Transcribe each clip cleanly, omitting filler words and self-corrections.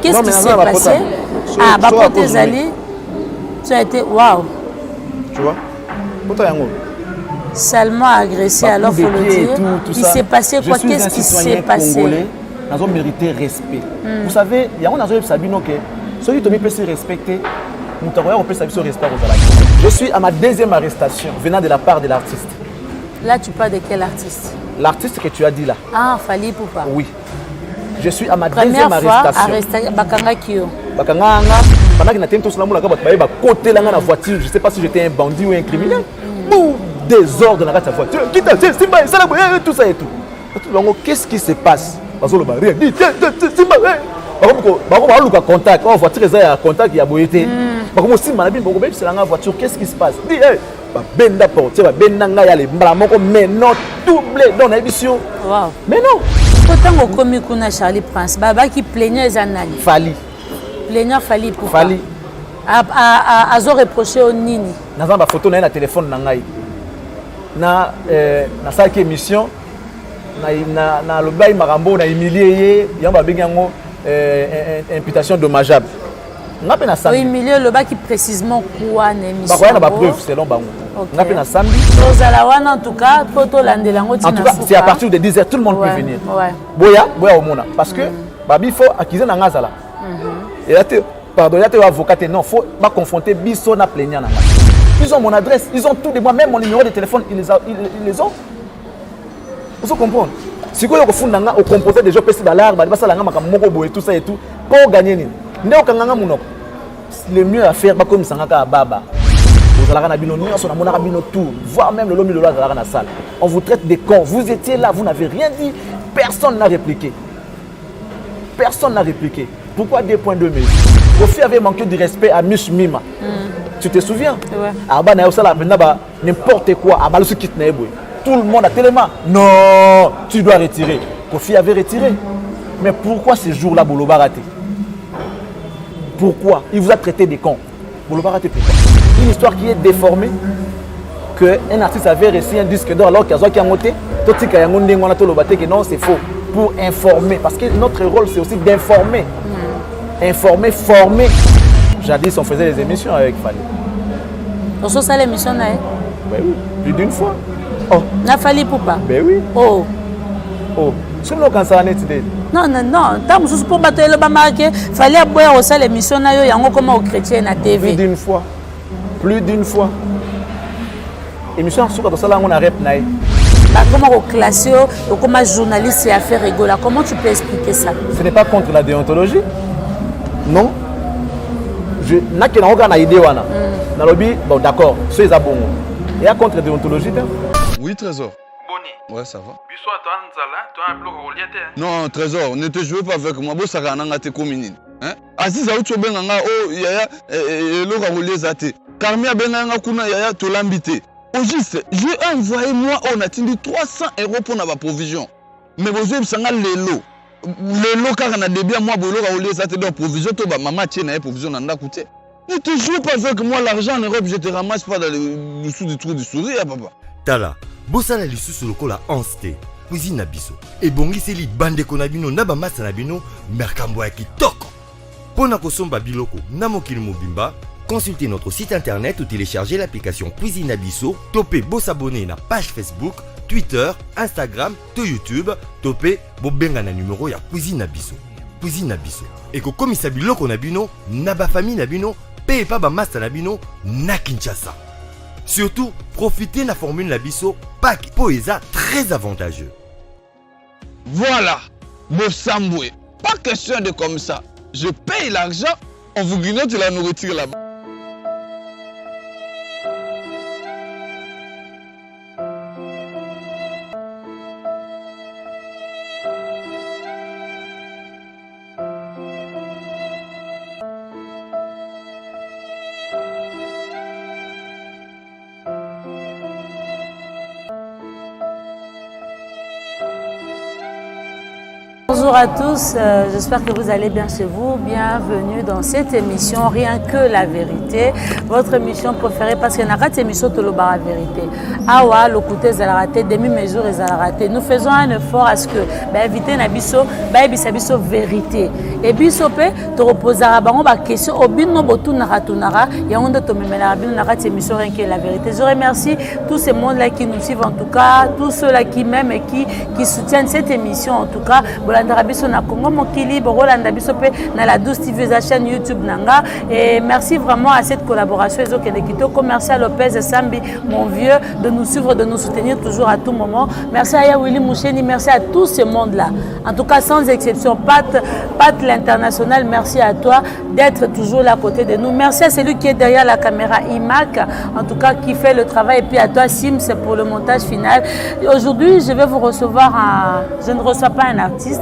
Qu'est-ce qui s'est passé? Ah, Bapote Zali, tu as été. Waouh! Tu vois? Salement agressé, alors il faut le dire. Il s'est passé quoi? Qu'est-ce qui s'est passé? Nous avons mérité respect. Vous savez, il y a un autre Sabino que celui qui peut se respecter, nous avons peut se respecter. Je suis à ma deuxième arrestation venant de la part de l'artiste. Là, tu parles de quel artiste? L'artiste que tu as dit là. Ah, Fally Ipupa. Oui. Je suis à ma deuxième arrestation. Bakanga Kyo. Bakanga, pendant que nous avons côté la voiture, je ne sais pas si j'étais un bandit ou un criminel. Désordre dans la voiture. Tout ça et tout. Qu'est-ce qui se passe? Rien dit. Contact. Oh, voiture est à contact, il y a boyété. Qu'est-ce qui se passe? Dis, benda portier, benda ngaya les mbramoko, mais non, doublé dans l'émission. Mais non. Autant que comme kuna Charlie Prince, baba qui plaignait les anani. Fally. Plaignant Fally pour Fally. A reproché au nini. Dans ma photo na téléphone nangai. Na ça qui émission na le bail marambo na humilié yamba bengango imputation dommageable. Na pena samedi. Oui, milieu le bas qui précisément quoi na émission. Ba na preuve selon bango. Na pena samedi. Ozalawana en tout cas photo landelango tina. En tout cas, c'est à partir de 10h tout le monde peut venir. Boya au mona parce que babi faut accuser na ngazala. Et là pardon, il y a des avocats non, faut pas confronter biso na plaignant na. Ils ont mon adresse, ils ont tout de moi, même mon numéro de téléphone, ils les ont. Vous comprenez? Si vous avez au composé des jeux d'alarme, tout ça et tout, pour gagner, le mieux à faire, comme ça, baba. Vous allez tout, voire même le lomi de la salle. On vous traite des cons. Vous étiez là, vous n'avez rien dit, personne n'a répliqué. Personne n'a répliqué. Pourquoi 2.2 mesures? Kofi avait manqué de respect à Mish Mima. Tu te souviens? N'importe quoi. Tout le monde a tellement. Non, tu dois retirer. Kofi avait retiré. Mais pourquoi ce jour-là, Boloba raté? Pourquoi? Il vous a traité des cons. Boloba raté pourquoi? Une histoire qui est déformée. Qu'un artiste avait reçu un disque d'or alors qu'il y a un moté. Que non, c'est faux. Pour informer. Parce que notre rôle, c'est aussi d'informer. Informer, former. Jadis, on faisait des émissions avec Fally. On se fait l'émission, là? Ben oui, plus d'une fois. Oh. Na Fally Ipupa? Ben oui. Oh. Oh. Sur le cancer, non. Tant que je peux battre le bamarqué, Fally aboyer aussi l'émission, là, il y a un comment au chrétien na TV. Plus d'une fois. Plus d'une fois. Émission sur le salon, on a rep naï. Comment au classé, comment journaliste et affaires rigola, comment tu peux expliquer ça? Ce n'est pas contre la déontologie. Non. Je n'ai qu'une idée. Bon, d'accord, c'est ça bon. Il y a contre la déontologie. Oui, Trésor. Boni. Ouais, ça va. Bisous à toi, Nzala. Toi, un bloc au non, Trésor, ne te jouez pas avec moi. Bon, ça va n'en te communine. Hein? Aziz a eu benanga oh yaya le rawolé zate. Carmia benanga kuna yaya to l'ambité. Au juste, j'ai envoyé moi on a tindi 300 € pour ma provision. Mais vous avez sanga lelo. Lelo car on a débia moi bolo rawolé zate donc provision to ba maman tienne provision nanda coûté. Ne te joue pas avec moi l'argent en Europe, je te ramasse pas dans le dessous du trou du sourire papa. Tala, bosala lisusu lokola anste. Cuisine na biso. Et bongiseli bande konabino na ba masa na bino merkambo ya kitoko. Pona kosomba biloko na mokili mobimba, consultez notre site internet ou téléchargez l'application Cuisine Abisso, topez beau s'abonner na page Facebook, Twitter, Instagram, to YouTube, topez bobenga na numéro ya Cuisine Abisso. Cuisine Abisso. Et ko komisa biloko na bino na ba famille na bino, paye pas ba masa na bino na Kinshasa. Surtout, profitez na formule na biso pack poesa très avantageux. Voilà, Bossamboué. Pas question de comme ça. Je paye l'argent, on vous grignote la nourriture là-bas. Bonjour à tous, j'espère que vous allez bien chez vous. Bienvenue dans cette émission Rien que la vérité, votre émission préférée parce que cette émission de la vérité. Awa, le côté raté, demi-mesure et raté. Nous faisons un effort à ce que éviter Nabiso, Biso vérité. Et Bisope, te reposera la question au bin no botu naratunara, et on te memela bin narat émission Rien que la vérité. Je remercie tous ces mondes-là qui nous suivent en tout cas, tous ceux-là qui m'aiment et qui soutiennent cette émission en tout cas. Bolanda biso na Congo Mokili, Bolanda biso pe na la 12 TV la chaîne YouTube nanga. Et merci vraiment à cette collaboration et au commercial Lopez et Sambi, mon vieux, de nous suivre, de nous soutenir toujours à tout moment. Merci à Willy Moucheni, merci à tout ce monde-là. En tout cas, sans exception, Pat l'international, merci à toi d'être toujours là à côté de nous. Merci à celui qui est derrière la caméra, IMAC, en tout cas qui fait le travail. Et puis à toi, Sims, pour le montage final. Aujourd'hui, je vais vous recevoir je ne reçois pas un artiste,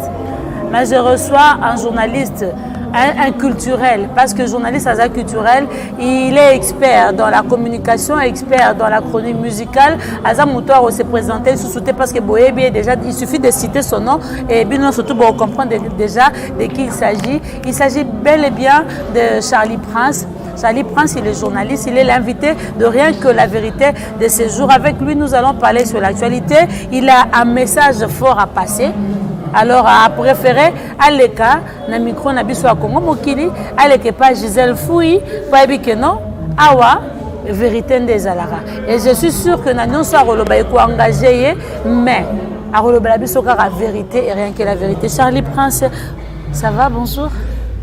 mais je reçois un journaliste, un culturel, parce que journaliste à culturel, il est expert dans la communication, expert dans la chronique musicale. Azam Moutoir s'est présenté, sous-souté parce que Boébi est déjà, il suffit de citer son nom et bien surtout pour comprendre déjà de qui il s'agit. Il s'agit bel et bien de Charlie Prince. Charlie Prince, il est journaliste, il est l'invité de Rien que la vérité de ces jours. Avec lui, nous allons parler sur l'actualité. Il a un message fort à passer. Alors, à préférer, Aleka, na micro na biso à Congo Mokili, Aleka pas Gisèle Fouy, pas que non, Awa, vérité des Alara. Et je suis sûre que nous sommes engagés, mais à Roloba biso la vérité et rien que la vérité. Charlie Prince, ça va, bonjour.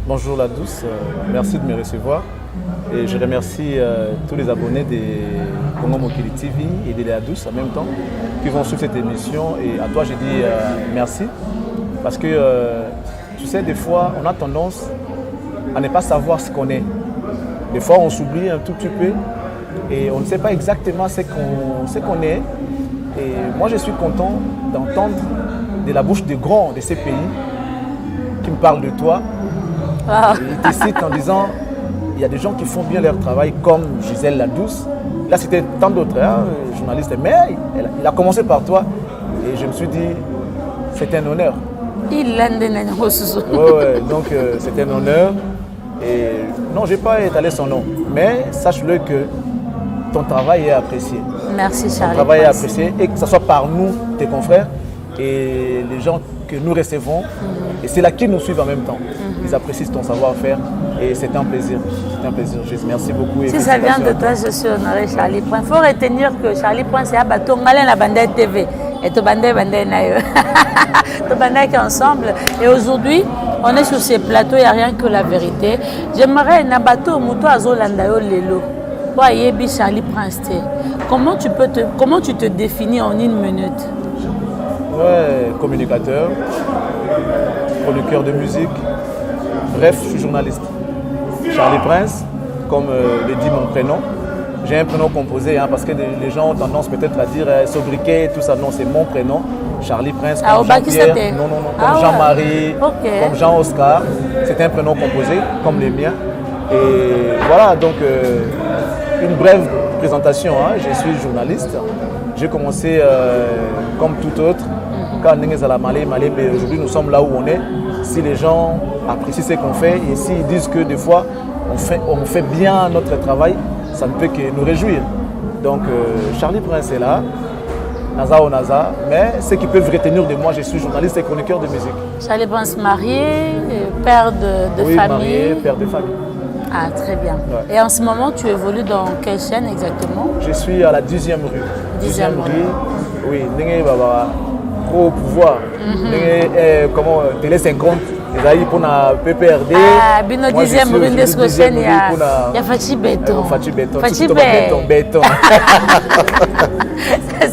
Bonjour la douce, merci de me recevoir. Et je remercie tous les abonnés de Congo Mokili TV et de La Douce en même temps qui vont suivre cette émission. Et à toi, je dis merci parce que tu sais, des fois, on a tendance à ne pas savoir ce qu'on est. Des fois, on s'oublie un tout petit peu et on ne sait pas exactement ce qu'on est. Et moi, je suis content d'entendre de la bouche des grands de ces pays qui me parlent de toi. Ils te citent en disant... Il y a des gens qui font bien leur travail comme Gisèle La Douce. Là, c'était tant d'autres journalistes. Mais il a commencé par toi. Et je me suis dit, c'est un honneur. Ouais, donc c'est un honneur. Et non, je n'ai pas étalé son nom. Mais sache-le que ton travail est apprécié. Merci Charlie. Ton travail est apprécié. Et que ce soit par nous, tes confrères, et les gens que nous recevons. Et c'est là qui nous suivent en même temps. Ils apprécient ton savoir-faire. Et c'est un plaisir. C'est un plaisir. Merci beaucoup. Si ça vient de toi, je suis honoré, Charlie Prince. Il faut retenir que Charlie Prince est à Bateau Malin, la bande TV. Et tout bande Naïe. Tout bande qui est ensemble. Et aujourd'hui, on est sur ces plateaux, il n'y a rien que la vérité. J'aimerais un bateau, Mouto Azolandayo Lelo. Toi, Yebi Charlie Prince. Comment tu te définis en une minute? Ouais, communicateur, producteur de musique. Bref, je suis journaliste. Charlie Prince, comme le dit mon prénom. J'ai un prénom composé parce que les gens ont tendance peut-être à dire sobriquet, tout ça. Non, c'est mon prénom. Charlie Prince, comme Jean-Pierre, comme Jean-Marie, comme Jean-Oscar. C'est un prénom composé, comme les miens. Et voilà, donc une brève présentation. Je suis journaliste. J'ai commencé comme tout autre. Quand aujourd'hui nous sommes là où on est. Si les gens apprécient ce qu'on fait et s'ils disent que des fois on fait bien notre travail, ça ne peut que nous réjouir. Donc Charlie Prince est là, Naza ou Naza, mais ce qu'ils peuvent retenir de moi, je suis journaliste et chroniqueur de musique. Charlie Prince marié, père de oui, famille. Marié, père de famille. Ah, très bien. Ouais. Et en ce moment, tu évolues dans quelle chaîne exactement? Je suis à la 10e rue. 10e rue. Oui, au pouvoir. Comment Télé 50. Et pour la PPRD. Ah, bien au 10e rue de ce chaîne, il y a Fachi Béton. Fachi Béton. Fachi Béton.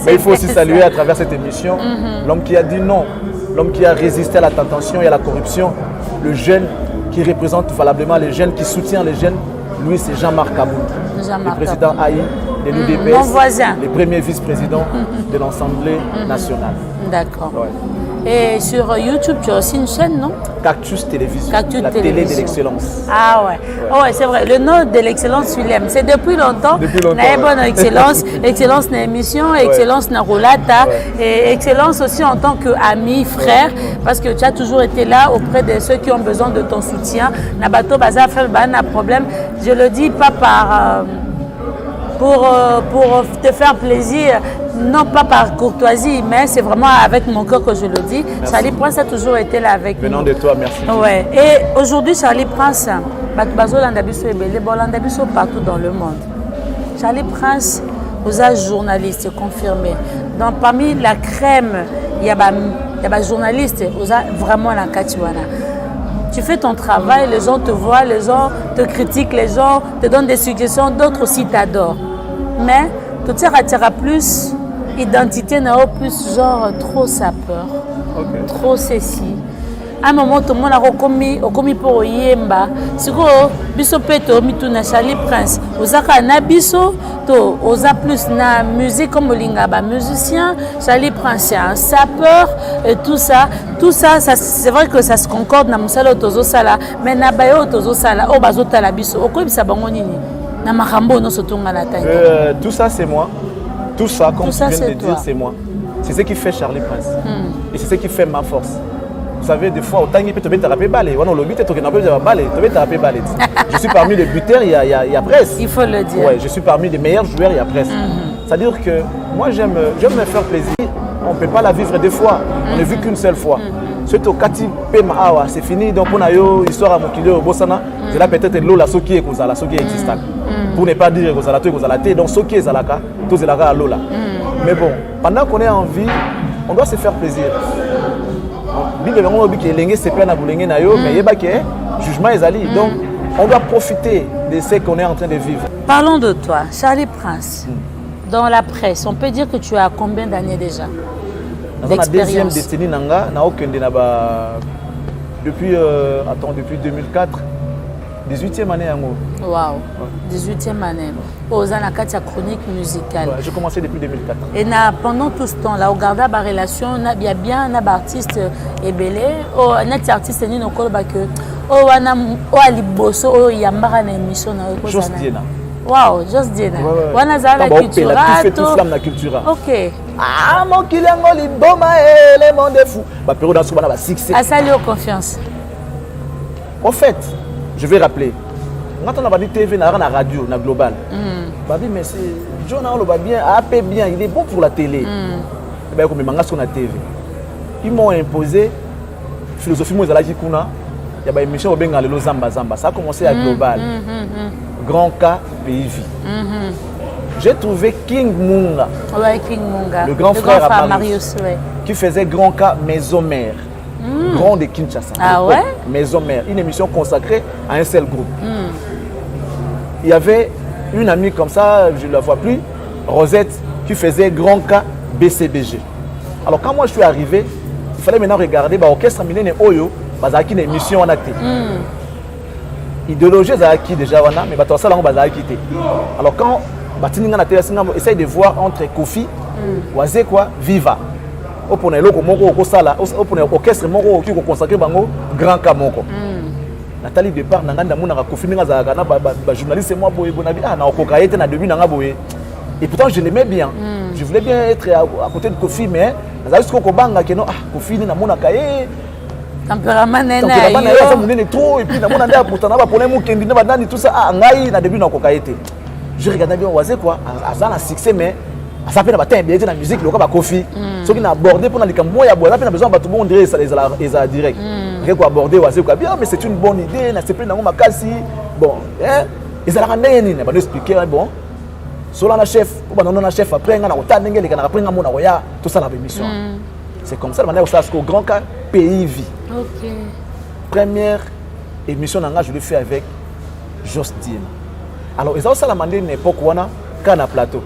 Mais il faut aussi saluer à travers cette émission l'homme qui a dit non, l'homme qui a résisté à la tentation et à la corruption, le jeune qui représente valablement les jeunes, qui soutient les jeunes. Lui, c'est Jean-Marc Kaboul, le président AI de l'UDPS, le premier vice-président de l'Assemblée nationale. D'accord. Ouais. Et sur YouTube, tu as aussi une chaîne, non? Cactus Télévision. Cactus la Télévision. Télé de l'excellence. Ah ouais. Oh, ouais, c'est vrai. Le nom de l'excellence, tu l'aimes. C'est depuis longtemps. Depuis longtemps. Bonne excellence. Excellence dans l'émission, excellence dans Roulata. Et excellence aussi en tant qu'ami, frère. Parce que tu as toujours été là auprès de ceux qui ont besoin de ton soutien. Nabato Baza fait un problème. Je le dis pas par. Pour te faire plaisir, non pas par courtoisie, mais c'est vraiment avec mon cœur que je le dis. Merci. Charlie Prince a toujours été là avec nous. Venant de toi, merci. Ouais. Et aujourd'hui, Charlie Prince, partout dans le monde. Charlie Prince, vous êtes journaliste confirmé. Donc parmi la crème, il y a des journalistes, vous êtes vraiment la Katiwana. Tu fais ton travail, les gens te voient, les gens te critiquent, les gens te donnent des suggestions, d'autres aussi t'adorent. Mais tout ça attira plus identité, plus genre trop sapeur, trop ceci. À un moment, tout le monde a reconnu pour Yemba. Si vous avez na Charlie Prince, vous avez un abisso, vous avez plus na musique comme Lingaba, musicien, Charlie Prince, c'est un sapeur, et tout ça, c'est vrai que ça se concorde na musala otozo sala, mais na bayo otozo sala, o bazota la biso, o koyebisa bango nini, na makambo no sotonga na tanga. Tout ça c'est moi, tout ça comme tout ça, tu viens de dire c'est moi, c'est ce qui fait Charlie Prince, et c'est ce qui fait ma force. Vous savez, des fois, au temps où tu peux te balai. Je suis parmi les buteurs, il y a presse. Il faut le dire. Ouais, je suis parmi les meilleurs joueurs, il y a presse. C'est-à-dire que moi, j'aime me faire plaisir. On ne peut pas la vivre deux fois. On ne vit qu'une seule fois. Surtout quand c'est fini. Donc, on a eu histoire à Mokile au Bossana. C'est là peut-être l'eau, la soki est existante. Pour ne pas dire que donc, soki est zalaka, tout est là à l'eau là. Mais bon, pendant qu'on est en vie, on doit se faire plaisir. Jugement est allé. Donc, on doit profiter de ce qu'on est en train de vivre. Parlons de toi, Charlie Prince. Dans la presse, on peut dire que tu as combien d'années déjà dans la deuxième décennie, depuis 2004, 18e année. Waouh, 18e année. Aux Anakatia chronique musicale. Ouais, j'ai commencé depuis 2004. Et pendant tout ce temps-là, au garda la relation, il y a bien un artiste ébélé, un artiste qui nous colle que aliboso yambara na émission na Just Diena. Wow, Just Diena. Wana za la culture. Tout flamme na culture. OK. Ah mon kilango liboma le monde fou. Ba période dans ce bana ba succès. À ça lui confiance. En fait, je vais rappeler. Quand on a dit TV na radio na global. Babi mais c'est John on le va bien, AP bien, il est bon pour la télé. Ben comme manga sur la TV. Ils m'ont imposé philosophie moi ezalaki kuna. Il y a une émission au Bengal le Zamba Zamba. Ça a commencé à global. Grand cas pays vie. J'ai trouvé King Munga. Ouais, King Munga. Le grand frère à Marius, ouais. Qui faisait Grand cas Maison Mère. Grand de Kinshasa. Ah ouais? Maison Mère. Une émission consacrée à un seul groupe. Il y avait une amie comme ça, je ne la vois plus, Rosette, qui faisait Grand cas BCBG. Alors quand moi je suis arrivé, il fallait maintenant regarder l'orchestre Milène Oyo, parce qu'il y a une émission en acte. Idéologie Zaki déjà, mais bah, ça là on va quitter. Alors quand essaye de voir entre Kofi, Wazé quoi, Viva. Au point l'eau moko au sala, au point orchestre moko qui consacré bango Grand cas moko. Nathalie départ nanganda muna Kofi ninga za kana ba journaliste moi boye bonabi ah na okokaete na début nanga boye. Et pourtant je l'aimais bien. Je voulais bien être à côté de Kofi mais nazali siko ko banga que non ah Kofi ni na muna kaye. Tempérament nena ça munene trop et puis na muna nda pourtant ba pone mu kendi na bandani tout ça ah ngai na début na okokaete. Je regardais bien Wazé quoi, ça a succès mais ça fait na bien dans la musique le ba Kofi. Ce qui n'a abordé pour na likambo ya boya, ça besoin ba tout monde dire ça les a direct. Quoi aborder Wazé quoi bien mais c'est une bonne idée, na c'est plein na makasi. Bon, hein, ils allaient rendre ni ba expliquer bon. Sola na chef, ou ba non na chef après nga na otana ngeli kana après nga mona oya tout ça na émission. C'est comme ça la manière ça au grand cas pays vie. OK. Première émission nanga je l'ai fait avec Just Diena. Alors ils ont ça la manière une époque où on a quand à plateau.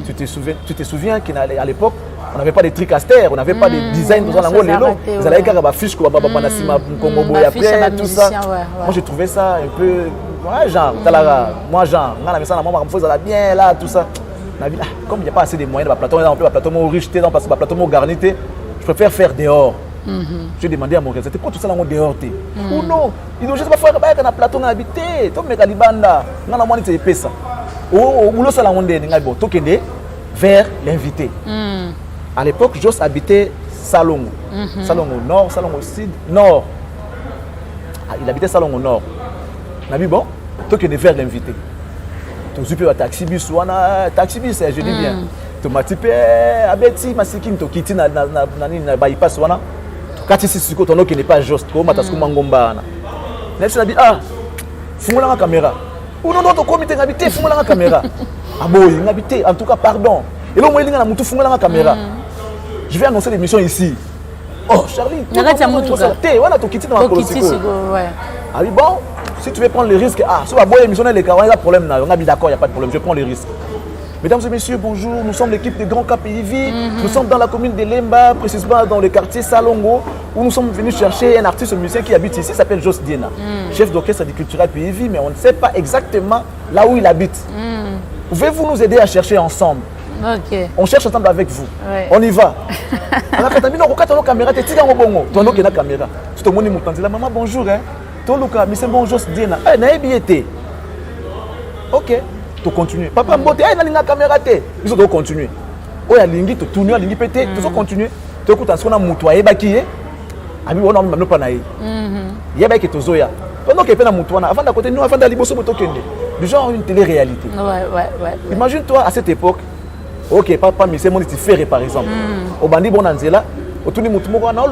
Tu te souviens qu'à l'époque on n'avait pas de tricaster, on n'avait pas de design dans la ngole lelo. Ils allaient faire ba fiche quoi ba nasima Congo boy après tout ça. Moi j'ai trouvé ça un peu ouais, genre moi genre on a mis ça dans moi ça bien là tout ça. Comme il n'y a pas assez de moyens de plateau, on peut plateau riche, on passe plateau garnité. Je préfère faire dehors. J'ai demandé à mon réalisateur, pourquoi tout ça là on dehors? Ou non, il doit juste pas faire un plateau dans habité. Tout mes calibanda, non la moitié c'est épaisse. Au boulot ça là on est n'importe quoi. Tout vers l'invité. À l'époque, Jos habitait Salongo. Salongo Nord, Salongo Sud, Nord. Il habitait Salongo Nord. Nabi bon, tout vers l'invité. Tu as un taxi bus, taxi bus, je dis bien. Tu m'as typé, abeti, masikin, tu quittes na bypass, wana. Quand tu sais que ton nom qui n'est pas juste, comme tu as dit, mangomba. Nelson a dit, ah, fous-moi la caméra. Ou non, ton comité habité, fous-moi la caméra. Ah bon, il habité, en tout cas, pardon. Et là, moi, il y a un fous-moi la caméra. Je vais annoncer l'émission ici. Oh, Charlie, tu as quitté dans la colosiko. Ah oui, bon, si tu veux prendre le risque, ah, si tu vas boire l'émission, il y a un problème, on a dit d'accord, il n'y a pas de problème, je prends le risque. Mesdames et messieurs, bonjour, nous sommes l'équipe de Grand KPIV, nous sommes dans la commune de Lemba, précisément dans le quartier Salongo, où nous sommes venus chercher un artiste musicien qui habite ici, il s'appelle Jos Diena, chef d'orchestre du culturel PIV, mais on ne sait pas exactement là où il habite. Pouvez-vous nous aider à chercher ensemble? Okay. On cherche ensemble avec vous. Ouais. On y va. Alors, quand tu as mis nos caméras, tu es bongo. Tu as une caméra. Tu as dit, maman, bonjour. Tu as dit, c'est bonjour, Diena. Tu as dit, ok. Tu continues. Papa, tu as dit, caméra. Tu dois continuer. Tu as dit, tu tournes, tu as dit, tu dois continuer. Tu as dit, tu as dit, tu as dit, tu as dit, tu as dit, tu as dit, tu as dit, tu as dit, du genre une télé-réalité. Ouais. Imagine-toi à cette époque. Ok, papa, mais c'est mon petit ferré par exemple. Au bandit bon anzela, au tout le monde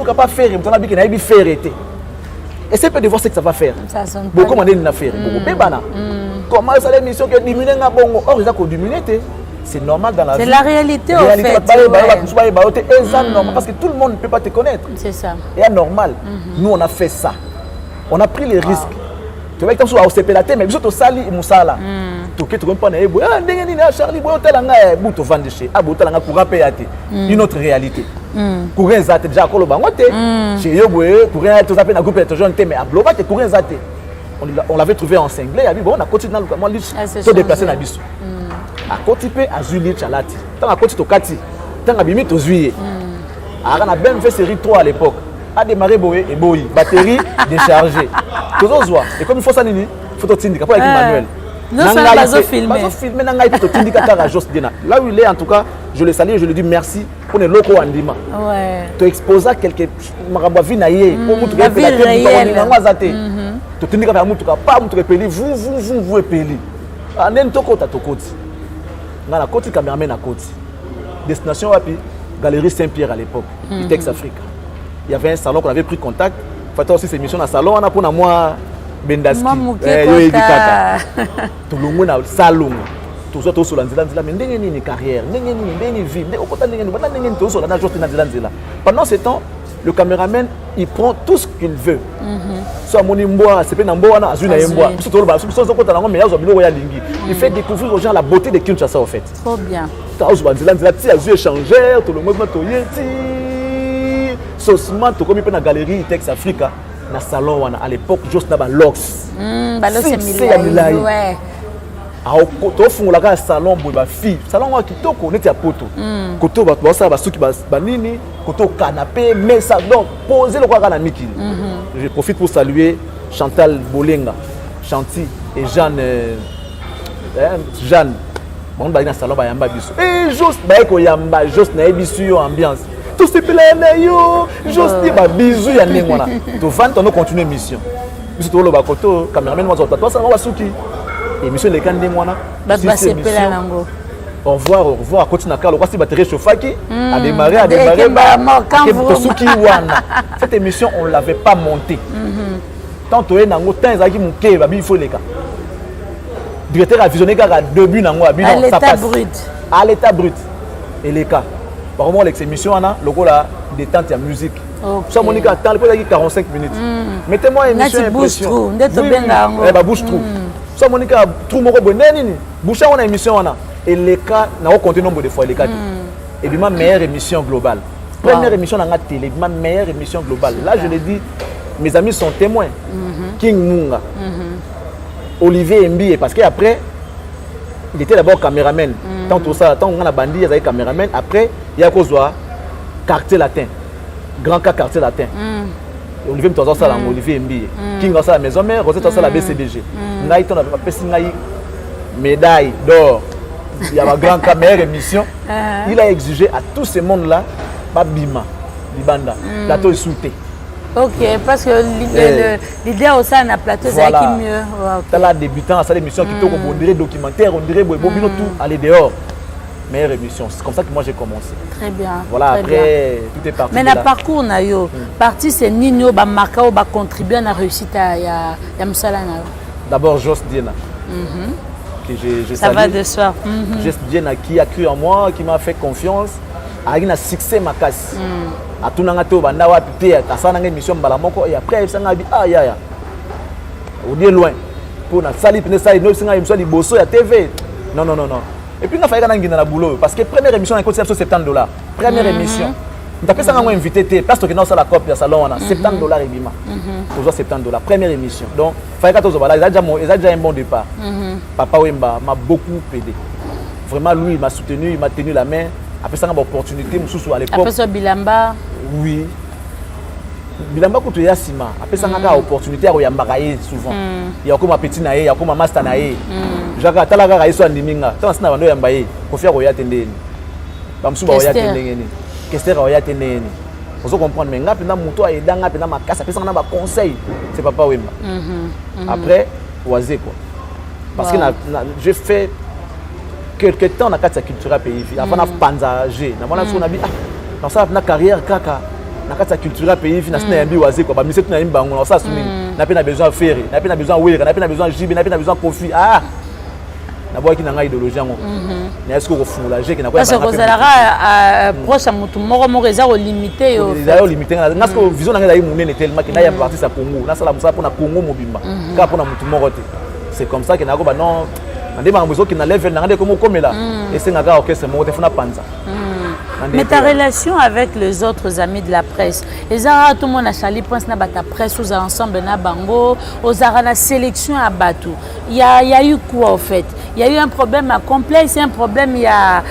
n'a pas ferré, on a dit qu'il a ferré. Essaye de voir ce que ça va faire. Beaucoup comment on a fait. Comment ça l'émission qui diminue na bongo. Or ils ont diminué. C'est normal dans la vie. C'est la réalité en fait. C'est normal parce que tout le monde ne peut pas te connaître. C'est ça. C'est normal. Nous on a fait ça. On a pris les risques. Tu vois, tu as OCP la tête, mais tu as sali et moussala. Tu ne pas Charlie, une autre réalité. On l'avait trouvé en cinglé, on a continué à déplacer na biso. A Kotipe à Zulit Chalati. Tant à Koti Tokati, tant à Bimit aux Zuye. On a bien fait série 3 à l'époque. A démarré Boé et Boy, batterie déchargée. Et comme il faut ça, il faut tout indiquer pour avec Emmanuel. Non, ça va filmer. Là où il est, en tout cas, je le salue et je lui dis merci pour les locaux en Dima. Ouais. Tu exposes quelques marabouavines aïe. La vie réelle. Tu te dis que vous épelez. Anen toko ta tokoti. Na la côte caméraman à côte. Destination Wapi, Galerie Saint-Pierre à l'époque, Itex Africa. Il y avait un salon qu'on avait pris contact. Il fallait aussi ces missions dans le salon. On a pour moi Bendaski. Tout le monde a salon. Tout ça, tout sur l'anzela, mais n'engagez ni carrière, n'engagez ni vie, pendant ce temps, le caméraman, il prend tout ce qu'il veut. Soit mon imboa, c'est pas n'imboa, na azuna imboa. Il fait découvrir aux gens la beauté de Kinshasa en fait. Trop bien. Tout le monde m'a Sosman, tu comme dans la galerie Itex Africa, dans le salon à l'époque, juste dans le Lox. C'est Milai. Ouais. Tu fais un salon pour les filles. Salon qui est à poto. Koto ça va souki banini, koto canapé, mais ça donc poser le quoi na miki. Je profite pour saluer Chantal Bolenga, Chanty et Jeanne Bon ba na salon ba yamba biso. Et juste ba ko yamba juste na biso ambiance. Tout ce plein yo, juste ba bisou ya nengona. To vant on continue mission. Biso to lo ba koto cameraman mo toi ça va souki. Émission les candidats moi au revoir à continuer à si batterie chauffaki à démarrer cette émission on l'avait pas montée tantôt nango temps ezaki muke ba il faut les cas directeur a visionné à début nango à l'état brut et les cas par moment l'ex émission on a logo la détente ya musique ça Monica attend le 45 minutes mettez-moi émission impression bouge trop ça Monica tout mon robot nini boucha on a émission on a et les cas n'a compté nombre de fois les cas et puis ma meilleure émission globale première émission dans la télé ma meilleure émission globale là je l'ai dit mes amis sont témoins King Munga Olivier Mbi parce que après il était d'abord caméraman tant tout ça tant on a bandit il y a caméraman après il y a Kozwa quartier latin grand cas quartier latin Olivier Mtozo sala Olivier Mbi King sala maison mère Rosette sala BCBG ngai ton apesi ngai médaille d'or il y a un grand cas meilleure émission il a exigé à tous ces mondes là babima libanda plateau est souté. Ok, parce que l'idée au sein d'un plateau, c'est qui mieux. T'as là débutant, ça l'émission qui tourne, on dirait documentaire, on dirait bobino tout, aller dehors. Meilleure émission, c'est comme ça que moi j'ai commencé. Très bien. Voilà, très après bien. tout est parti. Mais le parcours na yo, parti c'est Nino ba marqué ou ba contribuer à la réussite ya Msala na yo. D'abord Jos Diena. Que je ça va de soi. Jos Diena qui a cru en moi, qui m'a fait confiance, a eu un succès ma casse. A tout nangato banda wa pité à ça nanga émission bala moko et après ça ngabi ya on est loin pour na sali pene sali no singa émission di bosso ya TV non et puis na faika na ngina na boulot parce que première émission elle coûte $70 première émission on t'a fait ça nga invité té parce que na ça la copie ya salon na $70 et bima toujours $70 première émission donc faika to bala ils a déjà un bon départ papa Wemba m'a beaucoup aidé vraiment lui il m'a soutenu il m'a tenu la main après ça, on a une opportunité à l'époque. Après ça, Bilamba. Oui. Bilamba, quand il y a Sima, après ça, on a une opportunité à Yambaraye souvent. Il y a comme un petit naïe, il y a comme un master naïe. Jacques, tu as la raison de Niminga. Tu as un Yambaye. Confia Roya Tendeni. Bamsou Roya Tendeni. Kester Roya Tendeni. Vous comprenez, mais là, pendant mon toit et dans ma casse, après ça, on a un conseil. C'est Papa Wemba. Après, Oazé quoi. Parce que j'ai fait. Quelque temps na kati ya culture pays avant na panza G na mona so na bi dans ça na carrière kaka na kati ya culture pays na sina yambi waze quoi ba misetu na yimba ngona ça sumi na pe na besoin faire na pe na besoin wera na pe na besoin jibe na pe na besoin kofi na boaki na ngai idéologie ngo na est-ce que fungula G na parce que kozalaka proche mutu moko eza ko limiter yo eza yo limiter na ce que vision na ngai munene tellement que na ya parti sa Congo na sala musa pour na Congo mobimba ka pour na mutu moko te c'est comme ça que na ko ba non mais ta relation avec les autres amis de la presse, tout le monde a chali pense na bata presse aux ensemble na bango, aux la sélection à Batou. Il y a eu quoi au fait? Il y a eu un problème complexe, un problème il y a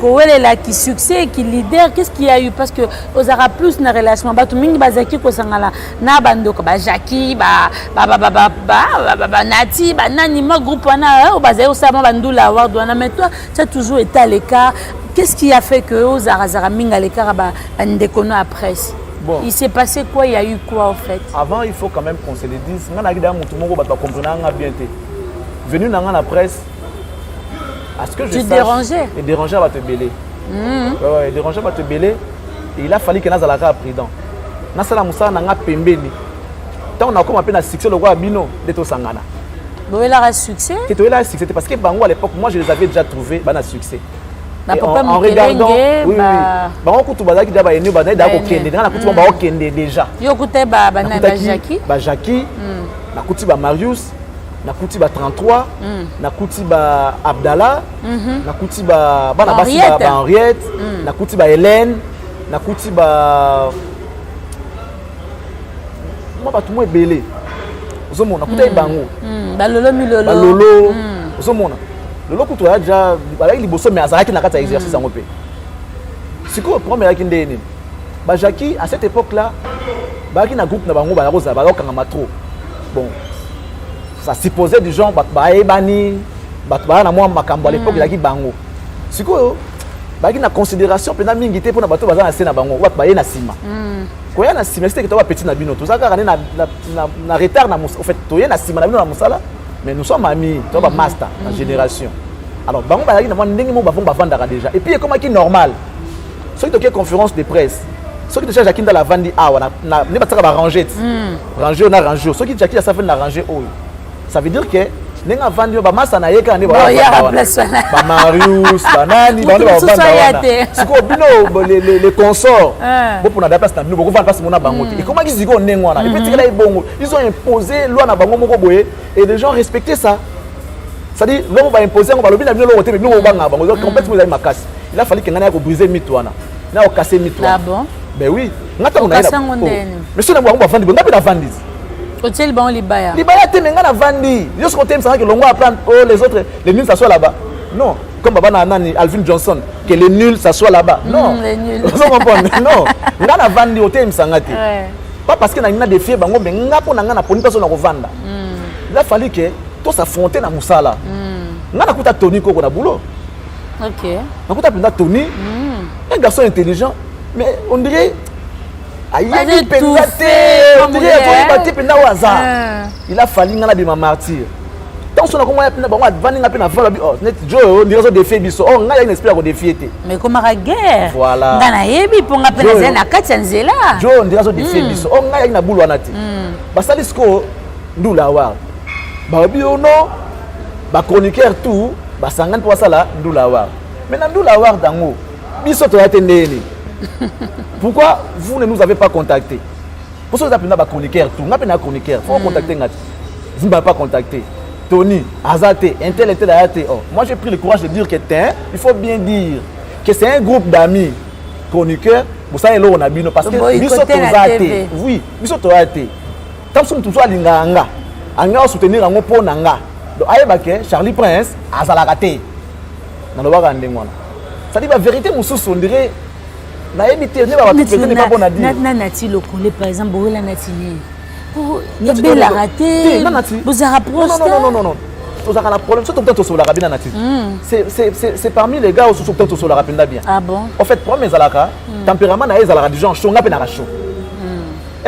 Kowele là qui succès, qui leader. Qu'est-ce qu'il y a eu parce que aux plus na relation Batou mingi bazaki ko sangala na bando ko ba Jackie ba Nati ba nani mo groupe wana au bazay au sama bandula wardwana mais toi tu as toujours été à l'écart. Qu'est-ce qui a fait que aux Arazara minga l'écart ba ndekono à presse? Bon. Il s'est passé quoi? Il y a eu quoi en fait? Avant il faut quand même qu'on se le dise. Ngana gida mutu moko ba comprendre nga bien té. Venu dans la presse, à ce que je sache, dérangeais? Et déranger va te belé. Ouais, déranger va te belé. Et il a fallu que Nazalaka président. Nasala Moussa n'a pembeni. Tant on a comme appelé un succès le roi Bino de Tosangana. Bon, il a un succès? Il a un succès parce que Bango à l'époque, moi je les avais déjà trouvés, un succès. En regardant, oui. Bango Koutou Bazaki d'abord est né, d'abord Kende, dans la Koutou Bango Kende déjà. Yokoute Jackie. Jackie, na Koutou Marius. Na Koutiba 33, na Koutiba Abdallah, na Koutiba Henriette, na Koutiba Hélène, na Koutiba moi pas tout le monde belé. Ozomona Koutiba Bango. Balolo Milolo. Balolo. Ozomona. Lolo Koutiba déjà avec liboso mais azaraki na kata exercice en pe. Siko premier qui ndene. Ba Jackie à cette époque-là, ba qui na groupe na bango ba rosa ba kanga trop. Bon. Ça supposait du genre Batbaebani, Batba moi Makambo à l'époque il a dit Bango. C'est quoi? Bagi na considération pena mingi te pour na bato bazana na Bango, Batbaye na sima. Quand il y a na sima c'était que toi petit na bino, tout ça car na retard na en fait toi na sima na bino na musala, mais nous sommes amis, toi ba master na génération. Alors Bango bagi na moi ndenge mo ba vendre déjà. Et puis comment qui normal. Ceux qui ont conférence de presse. Ceux qui déjà Jackie dans la vandi na ne pas ça ranger. Ranger on a ranger. Ceux qui Jackie ça fait na ranger oh. Ça veut dire que nous avons vendu ba massa na yeka ne ba Marius banani ba ba c'est quoi bino les consorts pour na place na bino beaucoup place mona bango et comment ils zigo nengo na et puis là ils ont imposé loi na bango moko boye et les gens respectaient ça. C'est-à-dire l'homme va imposer on va le bino lo wote mais bino banga bango donc complètement ils makasi. Il a fallu que ngana ko briser mythe wana na o casser mythe wana. Ah bon? Ben oui, ngata on a monsieur na bango ba vandi ngapi na vandi. Hôtel bon Libaya. Libaya te menga na vandi. Juste côté ça que l'on va prendre les autres les mines s'assoient là-bas. Non, comme Baba Nani, Alvin Johnson, que les nuls s'assoient là-bas. Non. Les nuls. Vous comprenez? Non. On a vendu au thème Sangate. Pas parce qu'il y a des filles, mais il y a des personnes qui vendent. Il a fallu que tout s'affronter dans Moussala. On a Tony qui a boulot. Ok. On a Tony, un garçon intelligent, mais on dirait. Il a fallu que martyr. Tant que on a défié biso. On a une espèce de défier. Mais comment la guerre? Voilà. Dans la yebi pour nga penza na katsanzela. Jo on dirait défier biso. On a une boule wanati. Basali sko ndula wa. Ba bio no ba chroniqueur tout ba sangane pour ça là ndula wa. Maintenant ndula wa dango. Biso to atendeni. Pourquoi vous ne nous avez pas contacté? Pour ça vous appelez un chroniqueur tout. On appelle un chroniqueur. Faut contacter ngati. Vous ne m'avez pas contacté. Tony, Azate, intel. Oh. Moi j'ai pris le courage de dire que il faut bien dire que c'est un groupe d'amis chroniqueurs. Vous savez là on a bien parce que oui, nous sommes toaté. Tant que nous sommes linga anga soutenir un po nanga. Donc ayebake Charlie Prince azalakate. Na lo ba ndengwana. Ça dit la vérité mususu on dirait na ebité ne ba peut-être pas bon à dire. Nati lokole par exemple bola nati ni. Il y a la raté. Vous avez rapproché. Non. Vous avez un problème. C'est parmi les gars qui sont sur la rapide bien. Ah bon? En fait, pour mes alaka, tempérament na ezala du genre chaud, n'a pas chaud.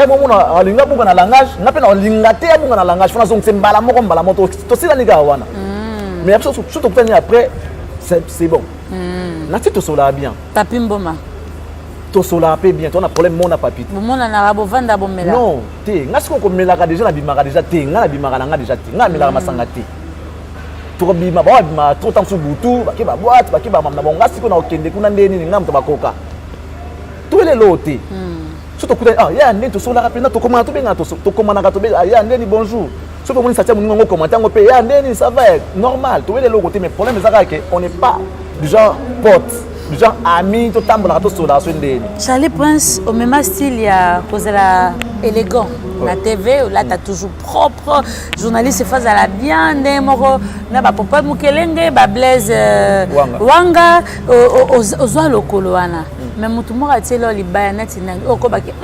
Et bon on a linga pour na langage, n'a pas lingate pour na langage, faut donc c'est mbala moko mbala moto. To sila ni ga wana. Mais après surtout après c'est bon. Nati to sur la bien. Tapimboma. To sola paix bien, on a problème mon a papite. Mon na rabo vanda bomela. Non, té, ngasko ko melaka déjà na bimaka déjà té, nga bimaka nga déjà té, nga melaka masanga té. To bima ba bima trop temps sous butu, ba ke ba boîte, ba ke ba mamna bonga siko na okende kuna ndeni nga mto bakoka. To ele loté. Surtout kuta ah ya ndeni to sola rapena to comment to benga to comment na to be ya ndeni bonjour. Surtout qu'on s'attend mon commentaire on peut ya ndeni ça va normal. To ele loté mais problème c'est que on n'est pas du genre pote. Genre ami tout temps la tout sur la sunde. Charlie Prince au même style il y a posé la élégant la TV là tu as toujours propre journaliste face à la bien ndemoko na ba papa mukelenge ba Blaise Wanga ozwa lokolo wana mais mutu moko atelo libaya nati na okobaki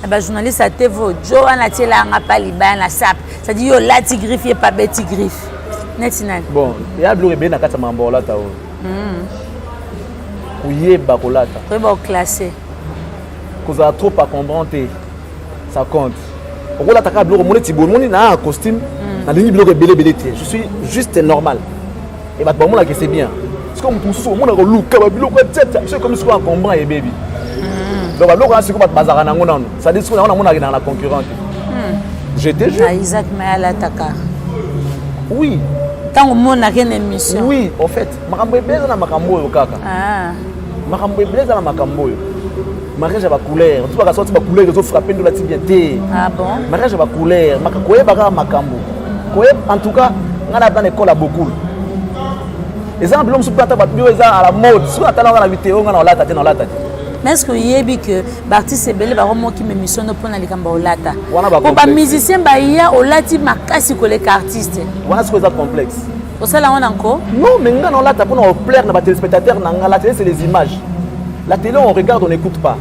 ba journaliste à TV jo ana tela nga pa libaya na sap ça dit yo lati griffe pas beti griffe nati na bon ya bleu be na kata mambola ta o Ouyeba kolata. Oui, bon classé. Cause a trop à comprendre, ça compte. Au rôle attaquer bloc, mon petit bonhomme na un costume, na ligne bloc belé. Je suis juste normal. Et bah bon là que c'est bien. C'est comme tout ça, mon a look, bloc tête, c'est comme si on comprend et baby. Donc bloc là c'est comme bazar na ngona. Ça dit qu'on a mon dans la concurrente. J'étais jeune. Isaac Mayala Taka. Oui. Tant au monde a une émission. Oui, en fait, makambo ebeza na makambo yo kaka. Ah. Makambo ebeza na makambo yo. Mariage à couleur, tu vas sortir ma couleur, tu vas frapper de la tibiété. Ah bon? Mariage à couleur, makakoye baka makambo. Koye en tout cas, ngana dans l'école à beaucoup. Les gens blom super tabat bio à la mode, sur la talent dans la vidéo ngana la tête dans la tête. Mais est-ce que yebi que l'artiste belé ba romo qui me mission no pona likamba olata. Pour ba musicien ba ya olati makasi ko les artistes. Wana ce que ça complexe. Au ça là on encore? Non, mais ngana olata pour nous plaire na ba téléspectateurs na la télé c'est les images. La télé on regarde, on n'écoute pas.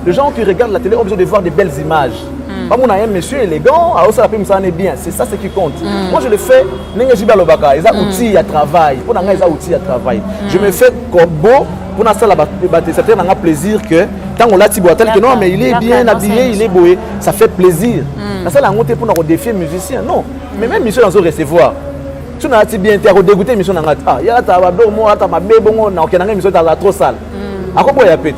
Les gens qui regardent la télé ont besoin de voir des belles images. Pas mon un monsieur élégant, alors ça la ça est bien, c'est ça ce qui compte. Moi je le fais, nenga jiba lobaka, ils ont outils à travail. Pour nanga ils ont outils à travail. Je me fais corbeau pour ça la c'est un plaisir que tant on l'a tiboatel que non mais il est bien habillé, il est beau, ça fait plaisir. Ça la honte pour nous défier musicien. Non, mais même monsieur dans recevoir. Tu n'as pas bien été dégoûté mission nanga. Ah, ya ta ba do mo ata ma bebongo na okenanga mission ta trop sale. Akobo ya pète.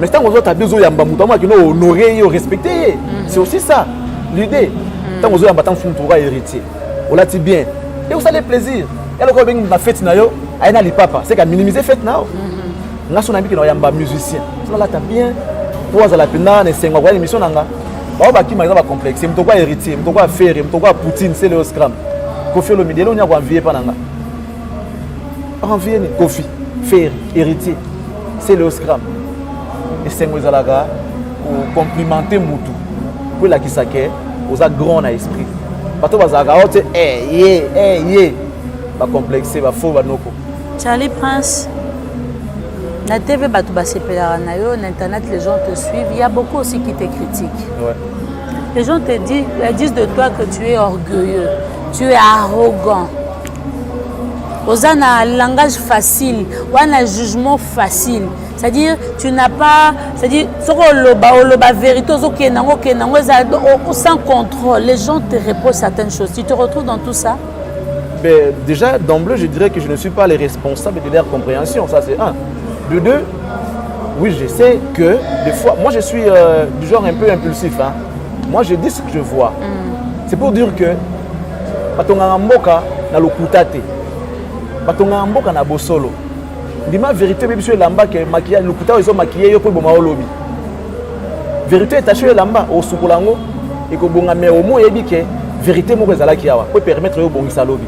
Mais tant qu'on a besoin de gens qui nous honorer et respecter, c'est aussi ça l'idée. Tant qu'on a besoin de héritier, on l'a dit bien. Et vous avez plaisir. Et le problème de la fête, c'est qu'à minimiser la fête. On a son ami qui est un musicien. On l'a bien. Pour la peine, on a une émission. On a un complexe. On a un héritier, on a un fer, on a un Poutine, c'est le scram. Kofi le midi, on a envié. Envié, Kofi, fer, héritier, c'est le scram. Et c'est moi zalaga pour complimenter Moutou pour la kisake aux grand à esprit. Bato bazalaga ote complexé, faux, banoko. Charlie Prince, na TV, na Internet, les gens te suivent. Il y a beaucoup aussi qui te critiquent. Ouais. Les gens te disent de toi que tu es orgueilleux, tu es arrogant. Vous avez un langage facile, ou un jugement facile. C'est-à-dire, tu n'as pas. C'est-à-dire, la vérité, sans contrôle, les gens te reprochent certaines choses. Tu te retrouves dans tout ça? Ben, déjà, d'emblée, je dirais que je ne suis pas les responsables de leur compréhension. Ça, c'est un. De deux, oui, je sais que des fois, moi, je suis du genre un peu impulsif. Hein. Moi, je dis ce que je vois. C'est pour dire que, batonga mboka na lokutate, batonga mboka na bosolo. Dima vérité, même sur lamba que maquillage, lokuta ils ont maquillé yo pour boma olobi. Vérité est tachée lamba au sukulango et que bonga mais au moins yebi que vérité mo bezala kiawa peut permettre yo bongisa lobi.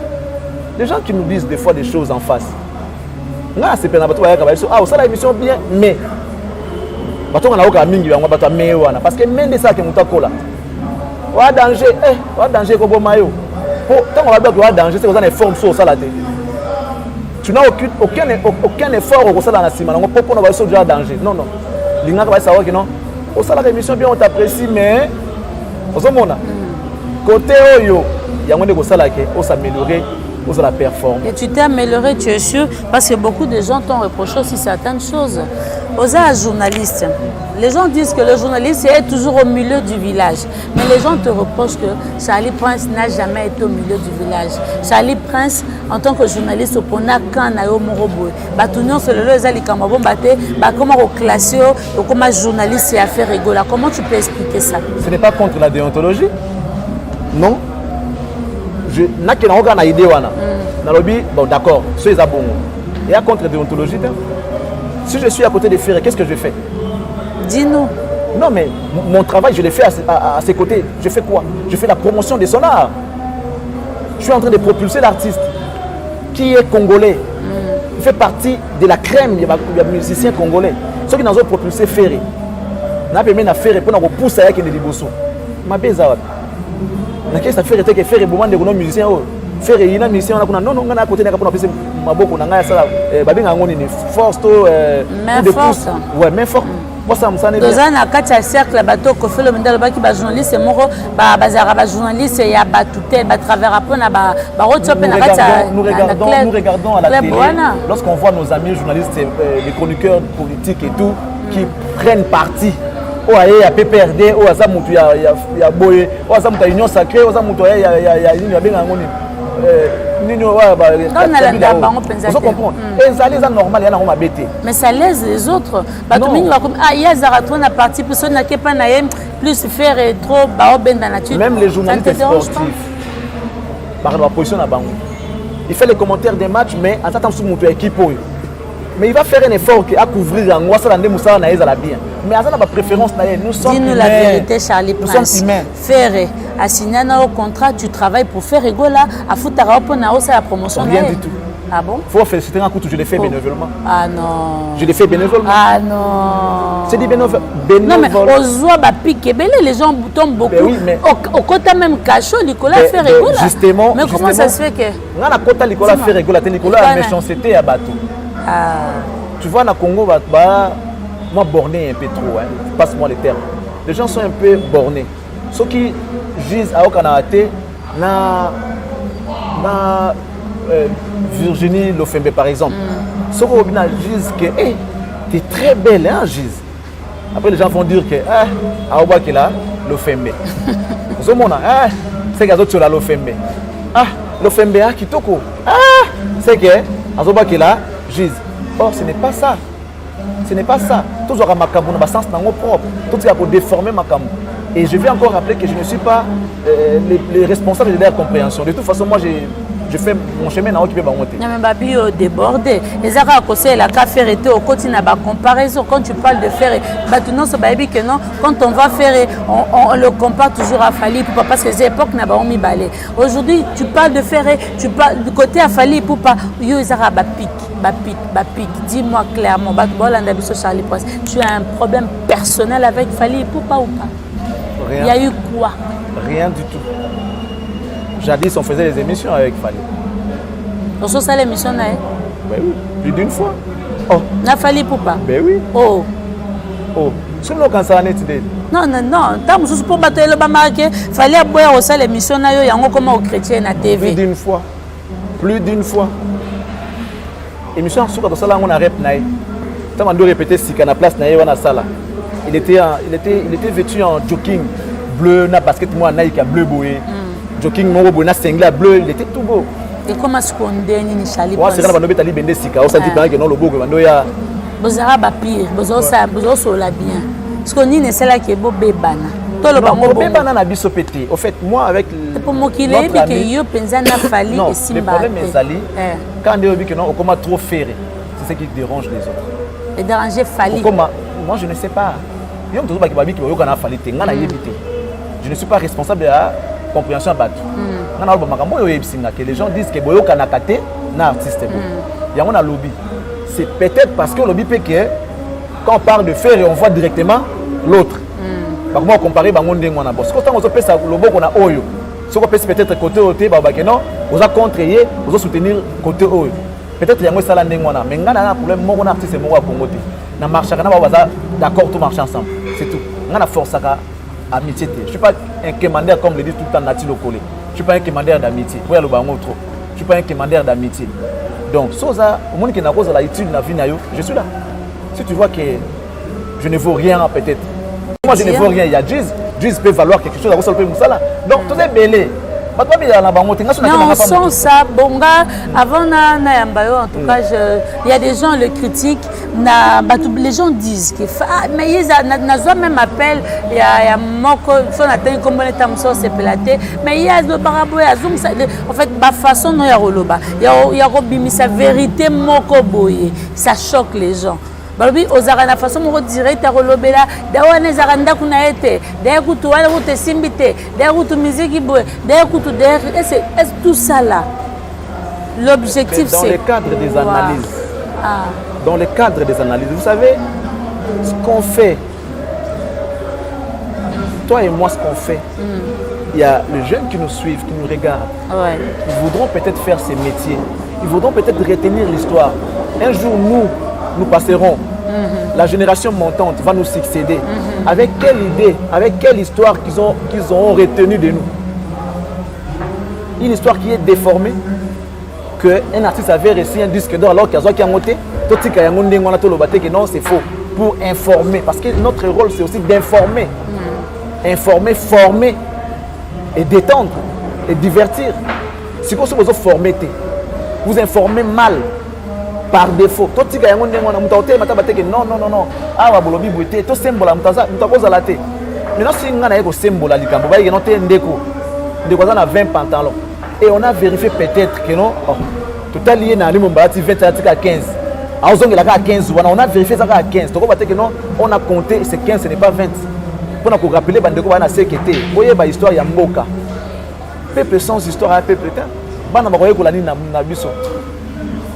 Les gens qui nous disent des fois des choses en face. Nga c'est pena bato ba yaka ba so ah ça la émission bien mais batonga na oka mingi bango bato me wana parce que mende ça que mutakola. Wa danger wa danger ko boma yo. Tant on va dire qu'il y a danger, c'est que vous avez une forme sur ça. Tu n'as aucun effort au salaire national. On peut pas avoir déjà danger. Non, non. Les gens vont savoir que non. Au salaire émission bien on t'apprécie, mais au moment côté oyo, il y a un monde qui salaire qui on s'améliorer, on la performer. Et tu t'es amélioré, tu es sûr, parce que beaucoup de gens t'ont reproché aussi certaines choses. Aux journalistes, les gens disent que le journaliste est toujours au milieu du village. Mais les gens te reprochent que Charlie Prince n'a jamais été au milieu du village. Charlie Prince, en tant que journaliste, on a quand on morobo. Batunion c'est le lezali kamabo baté, comment au classé, comment journaliste et affaire rigola. Comment tu peux expliquer ça? Ce n'est pas contre la déontologie. Non. Je n'ai qu'une idée wana. Nalobi bon d'accord, c'est ça bon. Il y a contre la déontologie. Si je suis à côté des frères, qu'est-ce que je fais? Dis-nous. Non, mais mon travail, je l'ai fait à ses côtés. Je fais quoi? Je fais la promotion de son art. Je suis en train de propulser l'artiste qui est congolais. Il fait partie de la crème des musiciens congolais. Ceux qui n'ont pas propulsé Ferré. N'a pas mis à Ferré pour nous pousser avec les Libosso. Ma béza. N'a qu'est-ce que Ferré que Ferré bon de nos musiciens. Ferré il y a musicien on a non non on a côté n'a pas passer maboko na ngaya sala babinga ngoni ni force to de force. Ouais, mais fort. Moi ça me sonne bien. Dans un quatre cercle bateau ko fait le mandal ba ki ba journaliste moko ba bazara ba journaliste ya ba tutel ba travers après na ba rotopé na kata. Nous regardons à la télé lorsqu'on voit nos amis journalistes les chroniqueurs politiques et tout qui prennent parti. Oh aye ya PPRD oh aza mutu ya boye oh aza mutu union sacrée oh aza mutu ya nini ya benga ngoni mais ça lèse les autres. Même les journalistes sportifs, il fait les commentaires des matchs, mais en attendant sous mon équipe. Mais il va faire un effort à couvrir en Ouassala de Moussa na ezala bien. Mais à ma préférence nous sommes dis-nous la vérité Charlie Prince. Faire assigner au contrat, tu travailles pour faire rigola à Futara pour na la promotion. Rien du tout. Ah bon? Faut féliciter un coup, je l'ai fait bénévolement. Ah non. Je l'ai fait bénévolement. Ah non. C'est dit bénévole. Non mais aux oies bah pique les gens tombent beaucoup. Oui, mais au côté même cachot Nicolas fait rigola. Justement. Mais comment ça se fait que? On a côté Nicolas fait rigola, Nicolas a méchanceté à bateau. Tu vois, au Congo, moi, borné un peu trop, hein. Passe-moi les termes. Les gens sont un peu bornés. Ceux qui gisent à Okanate, Virginie Lofembe, par exemple. Ceux qui disent que hey, tu es très belle, hein, Gise. Après, les gens vont dire que Aoba qui là, Lofembe. C'est que tu as Lofembe. Ah, Lofembe, Kitoko. C'est que Aoba qui là, Gise. Or, ce n'est pas ça. Ce n'est pas ça. Tout aura ma camou, dans sens propre. Tout ça pour déformer ma camou. Et je vais encore rappeler que je ne suis pas les responsables de leur compréhension. De toute façon, moi, je fais mon chemin dans qui peut monter. Non, mais Babi, débordé. Les Arabes, c'est la faire été au quotidien, comparaison. Quand tu parles de faire, non, c'est Babi que non. Quand on va faire, on le compare toujours à Fali Poupa parce que ces époques n'a pas mis balai. Aujourd'hui, tu parles de faire, tu parles du côté à Fali Poupa. Yo, les Arabes, Bapic. Dis-moi clairement, Charlie Prince, tu as un problème personnel avec Fali Poupa ou pas? Rien. Il y a eu quoi? Rien du tout. Jadis, on faisait des émissions avec Fali. On se sale l'émission là. Ben oui, plus d'une fois. Oh. N'a fallu pour pas. Ben oui. Oh. Oh. Sur le cancer net de. Non. Tant que pour battre le bamaké, fallait aboyer au sale l'émission là yo yango comme au chrétien na TV. Plus d'une fois. Plus d'une fois. Émission sur quand ça là on a rep naï. Tant on doit répéter si qu'à la place naï on a ça là. Il était vêtu en jogging bleu, na basket moi Nike bleu boé. Jogging mon beau na singlet bleu, il était tout beau. Et comment est-ce qu'on dénie ni chali? Moi c'est quand on a betali bende sika, on senti bien que non le beau que on ya. Bozara ba pire, bozo ça, bozo sola bien. Parce qu'on ni c'est là que beau bébana. Tout le bango beau bébana na biso pété. Au fait moi avec pour moi qu'il est que yo penza na fali et simba. Le problème est sali. Quand on dit que non, on commence trop ferré. C'est ce qui dérange les autres. Et déranger fali. Comment? Moi je ne sais pas. Je ne suis pas responsable de la compréhension à battre. Que les gens disent que Boyo Kanakate n'a artiste. Il y a un lobby. C'est peut-être parce que le lobby peut que quand on parle de faire et on voit directement l'autre. Par moi comparer Bangonde Ngwana boss. Quand on peut ça le bon qu'on a Oyo. Ce qu'on peut peut-être côté OT non, on a contrer, on a soutenir côté Oyo. Peut-être il y a un ça là Ngwana, mais on a un problème mon artiste c'est moi Congo. Na marche d'accord tout marche ensemble. C'est tout. On a force à amitié. Je ne suis pas un commandaire comme le dit tout le temps Nati Lokole. Je ne suis pas un commandaire d'amitié. Je ne suis pas un commandaire d'amitié. Donc, Sosa, au monde qui n'a pas l'étude de la vie, je suis là. Si tu vois que je ne vaux rien, peut-être. Moi, je ne vaux rien. Il y a Jiz peut valoir quelque chose. Donc, tout est belé. Non, on sent ça. Bonga, avant en tout cas, il y a des gens le critiquent. Les gens disent que mais ils ont même appel. Il y a moko, son atteint comme on est en c'est pelaté. Mais il y a le barabo, en fait, ma façon non ya roloba. Il y a sa vérité moko boye. Ça choque les gens. Balobi ozara na façon moko direct à relobela dawa ne zaranda kuna ete da kutu wala kutu simbite da kutu musique boy da kutu est tout ça là l'objectif c'est dans le cadre des analyses. Dans le cadre des analyses, vous savez ce qu'on fait, toi et moi ce qu'on fait, il y a les jeunes qui nous suivent, qui nous regardent, ils voudront peut-être faire ces métiers, ils voudront peut-être retenir l'histoire. Un jour nous passerons, la génération montante va nous succéder. Avec quelle idée, avec quelle histoire qu'ils auront retenu de nous? Une histoire qui est déformée, qu'un artiste avait reçu un disque d'or alors qu'il y a monté, non, c'est faux. Pour informer, parce que notre rôle c'est aussi d'informer. Informer, former et détendre et divertir. Si vous vous formez, vous informez mal. Par défaut, tout ce qui est non. Ah, bolobi boité, tout symbole mutaza, mutakoza la té. Maintenant si on a un symbole à likambo, il y a un déco. Déco ça a 20 pantalons. Et on a vérifié peut-être que non. Tout à lié dans le monde 20 à 15. À 15, on a vérifié ça à 15. Donc on a compté c'est 15, ce n'est pas 20. Pour nous rappeler bandeko bana sécurité. Voyez ba histoire ya mboka. Peuple sans histoire à peuple temps. Bana ba koyé ko la ni na biso.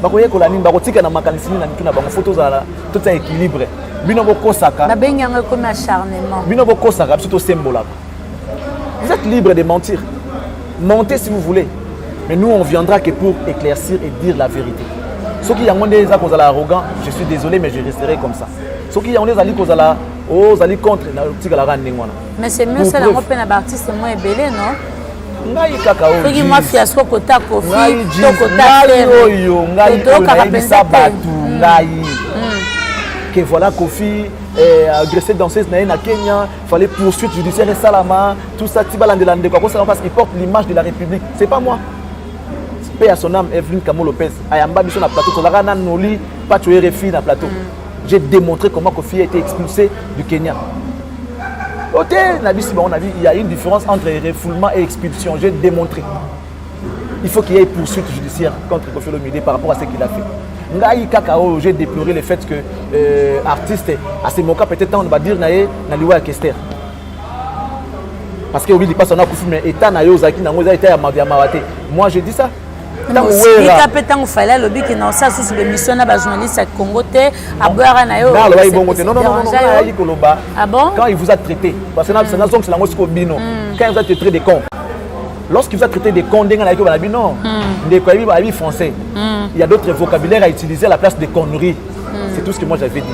Bakoye ko la ni bakotika na makanisi na ntuna bango photos za tout ça équilibré. Bino boko saka. Na benganga comme acharnement. Bino boko saka surtout symbole. Vous êtes libre de mentir. Mentez si vous voulez. Mais nous on viendra que pour éclaircir et dire la vérité. Ceux qui ont des actes arrogants, je suis désolé mais je resterai comme ça. Ceux qui ont des alliés contre la mais c'est mieux ça la rope na artiste moins belé non? Ngai kakao. Soki moi fiasco kota kofi, to kota que voilà Kofi agressé danseuse na Kenya, fallait poursuite judiciaire et salama, tout ça tibalandelande quoi ça parce qu'il porte l'image de la République. C'est pas moi. Paix à son âme Evelyne Kamo Lopez. Ayamba biso na plateau, tozaka na noli pas tuer refi na plateau. J'ai démontré comment Kofi a été expulsé du Kenya. Ok, il y a une différence entre refoulement et expulsion. J'ai démontré. Il faut qu'il y ait une poursuite judiciaire contre Kofi Olomide par rapport à ce qu'il a fait. Ngai Kakao, j'ai déploré le fait que artiste, à ce moment-là, peut-être on va dire na liwa Kester. Parce que oui, il passe on a Kofi mais état na yozaki na ngoza état ya mawate. Moi je dis ça. Non, il y a peut-être un fallait le but non ça sous l'émission na ba journaliste à Congo té à boire na yo. Non, ah bon? Quand il vous a traité parce que c'est la bino. Quand il vous a traité de con. Lorsqu'il vous a traité des cons, non, des français. Il y a d'autres vocabulaires à utiliser à la place des conneries. C'est tout ce que moi j'avais dit.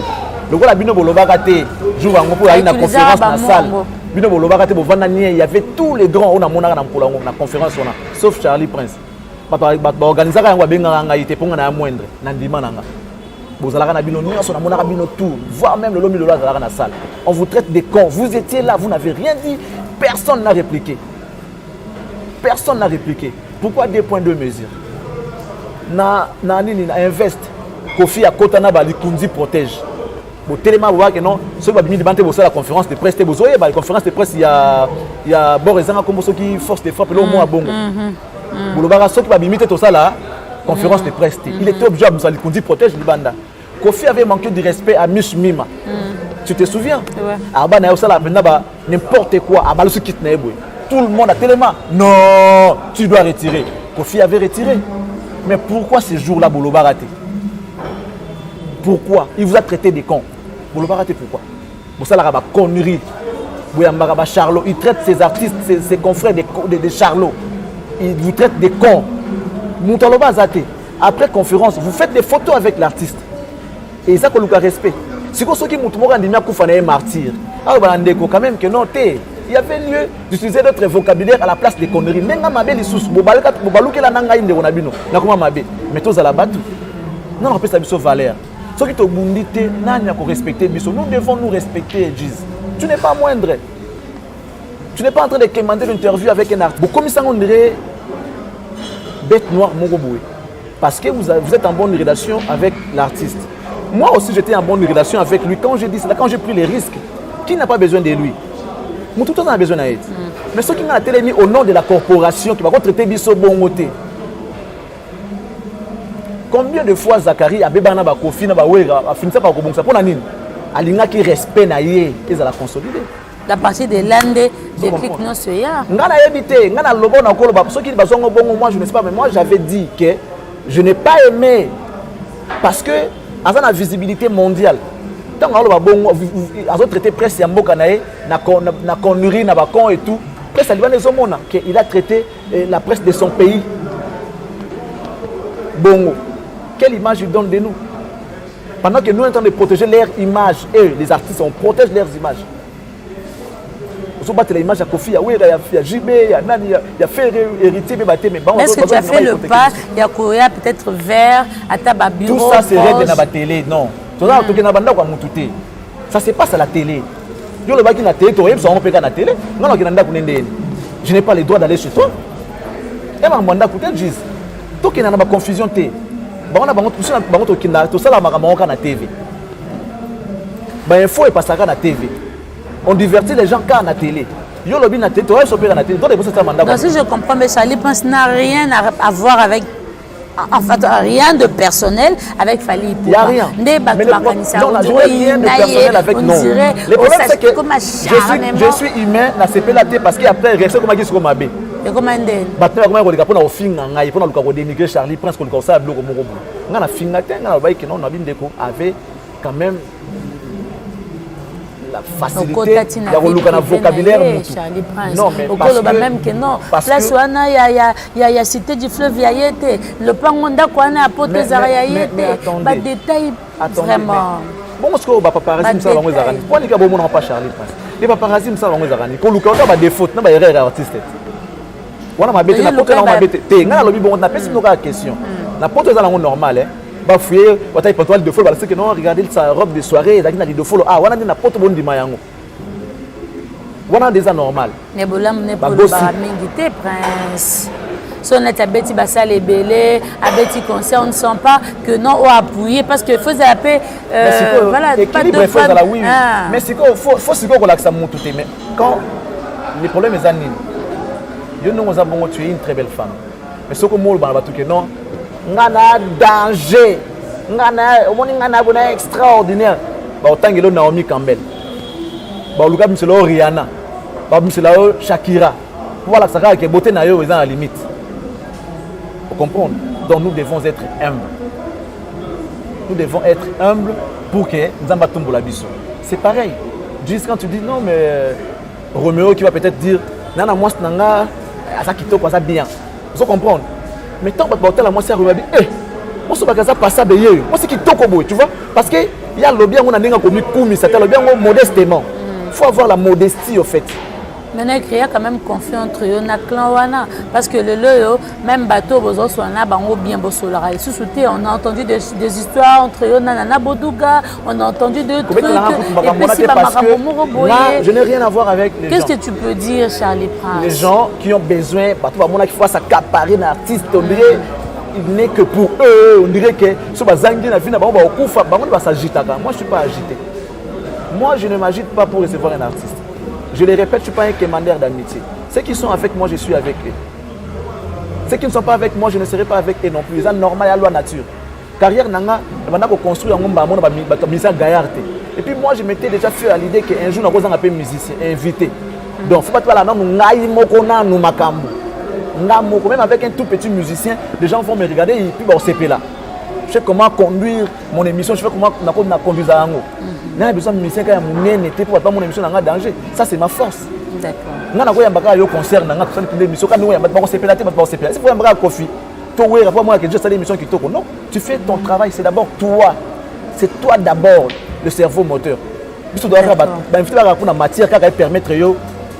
Le gars Bino Bolobagate, jour en pour une conférence dans la salle. Bino Bolobagate, il y avait tous les grands on a monaré dans la conférence, sauf Charlie Prince. Organiser un wabenganga était pour un moindre, Nandimananga. Vous allez à Bino, nous sommes à Bino tout, voire même le lomi de la salle. On vous traite des cons. Vous étiez là, vous n'avez rien dit, personne n'a répliqué. Personne n'a répliqué. Pourquoi 2 points de mesure? Na invest. Kofi a Kotana Balikundi protège. Bon, tellement vous voyez que non, ceux qui ont la conférence de presse, vous voyez, la conférence de presse, il y a Borézanga comme ceux qui force des frappes, l'homme à Bongo. Vous voyez, ceux qui ont imité tout ça là, conférence de presse. Il était obligé de Balikundi protège Libanda. Kofi avait manqué de respect à Mish Mima. Tu te souviens? N'importe quoi, tout le monde a tellement. Non, tu dois retirer. Kofi avait retiré. Mais pourquoi ce jour-là, Boloba raté? Pourquoi? Il vous a traité des cons. Boloba raté pourquoi? Pour ça, il y a des conneries. Il traite ses artistes, ses confrères des charlots. Il vous traite des cons. Moutaloba Zate. Après conférence, vous faites des photos avec l'artiste. Et ça, il y a respect. Si vous avez un martyr, quand même que non, il y avait lieu d'utiliser d'autres vocabulaires à la place des conneries. Mais tous à la batte. Non, on appelle ça biso valeur. Ceux qui te bundite, nous respecter biso. Nous devons nous respecter, Giz. Tu n'es pas moindre. Tu n'es pas en train de commander l'interview avec un artiste. Comme ça, on dirait bête noire, Mogoboué. Parce que vous êtes en bonne relation avec l'artiste. Moi aussi, j'étais en bonne relation avec lui. Quand j'ai dit cela, quand j'ai pris les risques, qui n'a pas besoin de lui? Tout le monde a besoin d'aide. Mais ceux qui ont la télé mis au nom de la corporation, qui va traiter biso bon côté. Combien de fois Zachary a bébé na ba Kofi na ba wera a fini ça par kobongsa pour nani alinga qui respect na ye ils à la consolider la partie de l'ande des clics non soya ngana yebité ngana lobo na kolo ba ceux qui bazongo bongo moi je ne sais pas mais moi j'avais dit que je n'ai pas aimé parce que avant la visibilité mondiale tant on ba bongo azo traité presse ya mboka na ye na connerie na ba con et tout presse alibanaise omona que il a traité la presse de son pays bongo. Quelle image ils donnent de nous? Pendant que nous sommes en train de protéger leur image, et les artistes, on protège leurs images. On se bat l'image à Kofi, il y a JB, il y a Nani, il y a Ferré, héritier, mais est-ce que tu as fait le pas? Il y a Korea peut-être vers à ta bureau. Tout ça, c'est règle de la télé, non. Tout ça, ça se passe à la télé. Yo le baki na télé, tu on peut la télé. Non, non, je n'ai pas le droit d'aller chez toi. Et ma mandat pour te dire, toi qui n'as pas confusion, tout ça là na TV. Info est passé à la TV. On divertit les gens quand na télé. Yo lobby na télé, toi na télé. Donc si je comprends, mais Charlie Prince n'a rien à voir avec, en fait, rien de personnel avec Fally Ipupa. Il n'y a rien. Mais non, je n'ai rien de personnel avec non. Le problème c'est que je suis humain, na CPLAT parce qu'après, reste comme Agis comme Abbé. Et comment est-ce que vous avez fait un film pour dénigrer Charlie Prince pour le conseil à Bloco Morobo? On a fait avait quand même la facilité d'avoir un vocabulaire. Charlie Prince. Non, mais parce que même que non. Place où il y a cité du fleuve Yaïté, le Pangonda quoi na apôtre Zarayaïté, pas détail vraiment. Bon, parce que paparazzi ça va vous arranger. Pourquoi les gars bon pas Charlie Prince? Les paparazzi ça va vous arranger. Pour le cas pas des fautes, pas erreur artiste. On a ma bête, na bête. T'es ngana lobi bon na pèse une question. Na porte ça la normal ba fouiller wata ipatoile de folle parce que non regardez sa robe de soirée là na de folle ah wana na porte bon di mayango. Wana déjà normal. Ne bolam ne pour ba mingité prince. Si on a tabeti basa les belé, abeti conseil on ne sent pas que non ou appuyer parce que faut appeler voilà pas de femmes. Mais c'est quoi faut c'est quoi qu'on l'accent tout mais quand les problèmes est anine. Nous avons tué une très belle femme. Mais ce que moi, je dis non, on a danger. On a extraordinaire. Autant que Naomi Campbell. C'est Rihanna. C'est Shakira. Voilà, ça va que beauté n'a eu à la limite. Vous comprenez? Donc nous devons être humbles. Nous devons être humbles pour que nous en battons la biso. C'est pareil. Juste quand tu dis non, mais Roméo qui va peut-être dire, Nana, moi, c'est ça kitoko ça bien. Vous comprenez? Mais tant que tu as la moi c'est remarqué moi ce bagaza pas ça bien. Moi c'est kitoko boy, tu vois? Parce que il y a le bien on a ninga comme kumi ça le bien modestement. Faut avoir la modestie au fait. Maintenant, il y a quand même confiance entre eux, na clan wana, parce que le loyo, même bateau, bozo soana, bango bien bosolara. Et sous-souté, on a entendu des histoires entre eux, nana boduga, on a entendu des trucs. Et puis je n'ai rien à voir avec les gens. Qu'est-ce que tu peux dire, Charlie Prince? Les gens qui ont besoin, partout à mon avis, qu'il faut s'accaparer d'un artiste, on dirait, il n'est que pour eux, on dirait que sur la zangue, la vie, on va s'agiter. Moi, je ne suis pas agité. Moi, je ne m'agite pas pour recevoir un artiste. Je le répète, je ne suis pas un commandeur d'amitié. Ceux qui sont avec moi, je suis avec eux. Ceux qui ne sont pas avec moi, je ne serai pas avec eux non plus. C'est normal, il y a la loi nature. Carrière, on a construit un monde, et puis moi, je m'étais déjà fait à l'idée qu'un jour, on va appeler musicien, invité. Donc, il ne faut pas que même avec un tout petit musicien, les gens vont me regarder et puis on s'est là. Je sais comment conduire mon émission, je sais comment conduire ça. J'ai besoin de musicien quand même pour pas mon émission dans danger. Ça c'est ma force. D'accord. On a un concert dans une émission quand nous on s'est là, c'est pour un coffee. Toi moi que juste l'émission qui tourne. Non, tu fais ton travail, c'est d'abord toi. C'est toi d'abord le cerveau moteur. Tu dois faire la matière qui va permettre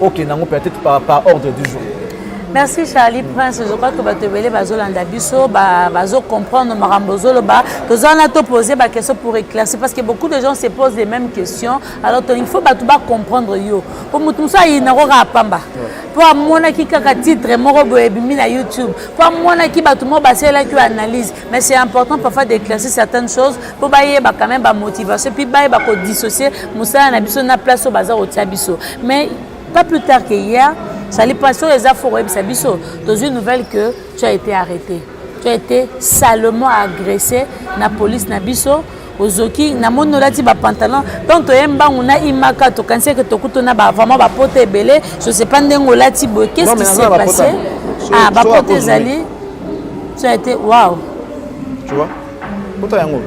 OK, peut-être par ordre du jour. Merci Charlie Prince. Je crois que tu vas comprendre poser ma question pour éclaircir parce que beaucoup de gens se posent les mêmes questions. Alors il faut comprendre yo. Pour tout ça il n'a pas pamba. Pour moi qui a titre moro boebimi na YouTube. Pour moi qui ba tout monde basé qui analyse. Mais c'est important parfois d'éclaircir certaines choses pour bailler quand même motivation puis bailler ko dissocier musa na biso na place au bazar au tiabiso. Mais pas plus tard que hier, Charlie Prince sur les affaires web sabiso. Dans une nouvelle que tu as été arrêté. Tu as été salement agressé na police na biso. Ozoki na mono lati ba pantalon. Donc toi yemba on a imaka to kanse que to kutona ba vraiment ba pote belé. Je sais pas ndengo lati bo. Qu'est-ce qui s'est passé? Ah ba pote zali. Tu as été waouh. Tu vois? Poto yango.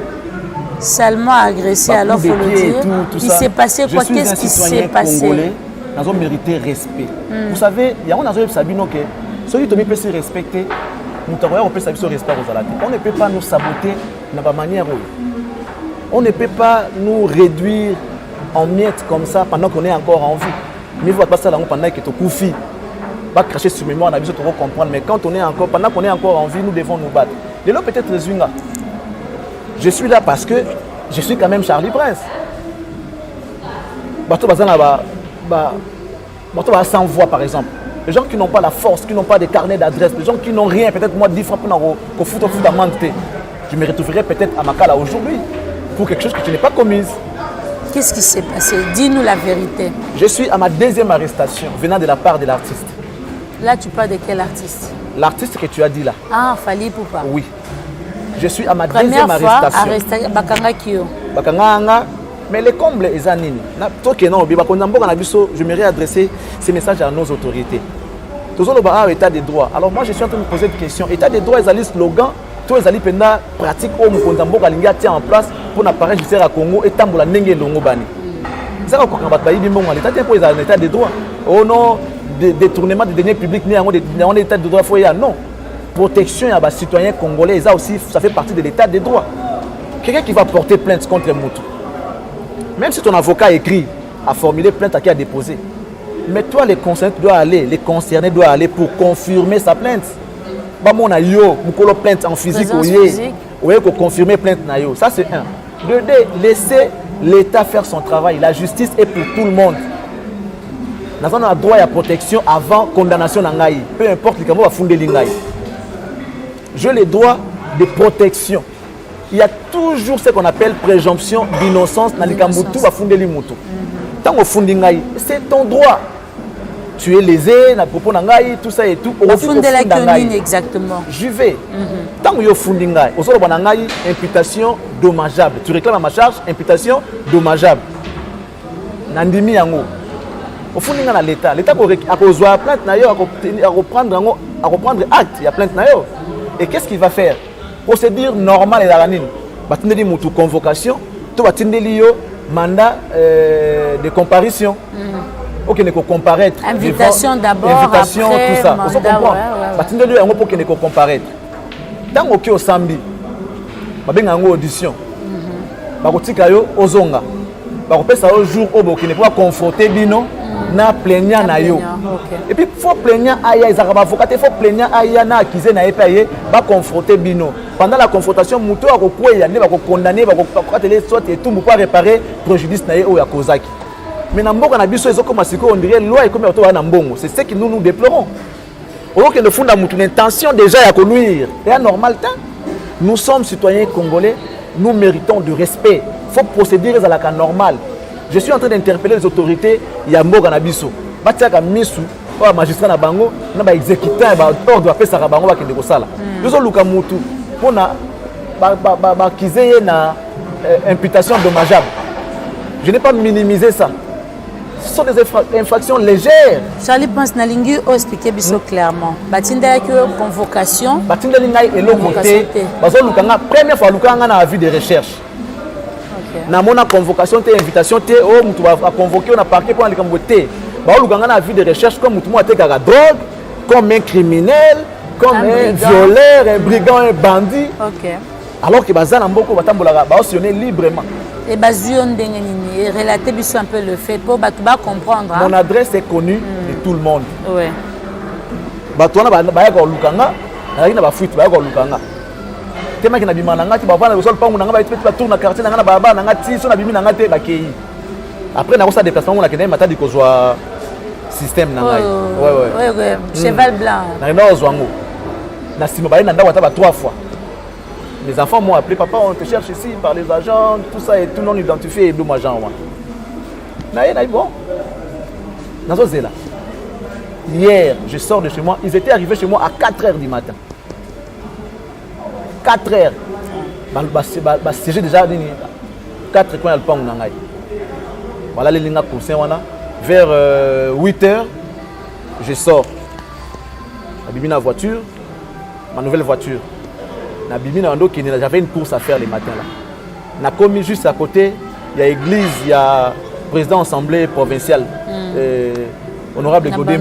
Salement agressé alors faut le dire. Il s'est passé quoi? Qu'est-ce qui s'est passé? Nous avons mérité respect. Vous savez, il y a un autre Sabino que celui qui peut se respecter, nous devons respect aux alades. On ne peut pas nous saboter de la manière où. On ne peut pas nous réduire en miettes comme ça pendant qu'on est encore en vie. Mais vous ne pas ça pendant que tu koufi, pas cracher sur mémoire, on a besoin de comprendre. Mais quand on est encore, pendant qu'on est encore en vie, nous devons nous battre. Et là peut-être Zunga. Je suis là parce que je suis quand même Charlie Prince. Sans voix par exemple. Les gens qui n'ont pas la force, qui n'ont pas de carnet d'adresse, les gens qui n'ont rien, peut-être moi 10 francs pour foutre à manter. Je me retrouverai peut-être à Makala aujourd'hui pour quelque chose que tu n'es pas commise. Qu'est-ce qui s'est passé? Dis-nous la vérité. Je suis à ma deuxième arrestation venant de la part de l'artiste. Là, tu parles de quel artiste? L'artiste que tu as dit là. Ah, Fally Ipupa. Oui. Je suis à ma deuxième arrestation. Arrestation. Bakanga Kyo. Bakanga. Mais les combles, ils ont je me réadresser ces messages à nos autorités. Toujours le état des droits. Alors moi, je suis en train de me poser des questions. État des droits, ils ont des slogans, tous les alliés pratiques au Mukondambo Kalinga tient en place pour n'apparaître juste à Congo et Tamboula Nenge Longo Bani. Ça va quand l'État tient pour les états des droits. Oh non, détournement des deniers publics, on est état de droit, non. Protection à les citoyens congolais, ça aussi, ça fait partie de l'état des droits. Quelqu'un qui va porter plainte contre Moutou. Même si ton avocat écrit, a formulé plainte à qui a déposé, mais toi, les concernés doivent aller pour confirmer sa plainte. Mon ayo, mon plainte en physique, pour confirmer plainte nayo. Ça c'est un. Deux, laisser l'État faire son travail. La justice est pour tout le monde. Nous avons un droit à la protection avant condamnation n'angaï. Peu importe les va fonder l'ingay. J'ai les droits de protection. Il y a toujours ce qu'on appelle présomption d'innocence dans les Kambutu va fonder l'imoto. Tant au fond d'ingay, c'est ton droit. Tu es lésé, na propos n'angaï, tout ça et tout. Au fond de la commune exactement. Je vais. Tant que yo fundingai, au solo banangai imputation dommageable. Tu réclames à ma charge imputation dommageable. Nandimi yango. Au fundinga na l'État, l'État a besoin plainte na yo à reprendre acte, il y a plainte na yo. Et qu'est-ce qu'il va faire? Procédure normale et la ranine. Batindeli mutu convocation, to batindeli yo mandat de comparution. ok ne comparaître. Invitation d'abord, invitation après, tout ça. mandat, Vous comprendre. Batindeli yango pour que ne comparaître. Tant ok au samedi. Babenga yango audition. Bakotika yo ozonga. Bakopesa au jour au bokine pour confronter bino na plaignant na yo. Et puis faut plaignant aya izaka avocat, faut plaignant aya na accusé na epaye ba confronter bino. Pendant la confrontation muto akokweya ne bako condamner bakokatele soit et tout pour réparer préjudice na ye o ya kozaki. Mais na mboka na biso ezoko masiko on dirait loi et comme auto na mbongo. C'est ce que nous déplorons. Alors que le fond mutu l'intention déjà ya konuire. Et normal temps. Nous sommes citoyens congolais, nous méritons du respect. Faut procéder à la normale. Je suis en train d'interpeller les autorités Yamboga Nabiso. Batiaka misu, o magistrat na bango, na ba exécutant ba ordre apesa ka bango ba kende ko sala. Yozo luka mutu pona ba kizeye na imputation dommageable. Je n'ai pas minimisé ça. Ce sont des infractions légères. Charlie pense nalingi o expliquer biso clairement. Batinda que convocation. Batinda lingai et l'autre bazo lukanga première fois lukanga na avis de recherche. Na mona convocation te invitation te o mutu va convoquer on a parqué pour aller camboter. Ba lukanga na avis de recherche comme mutu mo ateka la drogue, comme un criminel, comme un violeur, un brigand, un bandit. OK. Alors que bazana mboko batambola ba ostionner librement. Et bazuon ndenge nini relater biso un peu le fait pour batuba comprendre. Mon adresse est connue de tout le monde. Ouais. Batwana ba ya ko lukanga, na ba fuite ba ya ko lukanga. Tema kina bimana ngati ba bana so pangu nanga ba petit tour na quartier nanga na baba nanga ti so na bimi nanga te ba kei. Après na ko sa déplacement na kena matadi ko zwa système nanga. Ouais. Cheval blanc. Na ino zwango. Na sima ba na ndawa ta ba 3 fois. Les enfants m'ont appelé, papa, on te cherche ici par les agents, tout ça et tout non identifié et bleu agent. Bon. Hier, je sors de chez moi, ils étaient arrivés chez moi à 4h du matin. 4h. C'est déjà 4 coins alpang nangai. Voilà les lignes pour Saint-Wana. Vers 8h, je sors. J'ai ma voiture, ma nouvelle voiture. J'avais une course à faire les matins là. Na commis juste à côté, il y a l'église, il y a le président de l'Assemblée provinciale, honorable Godin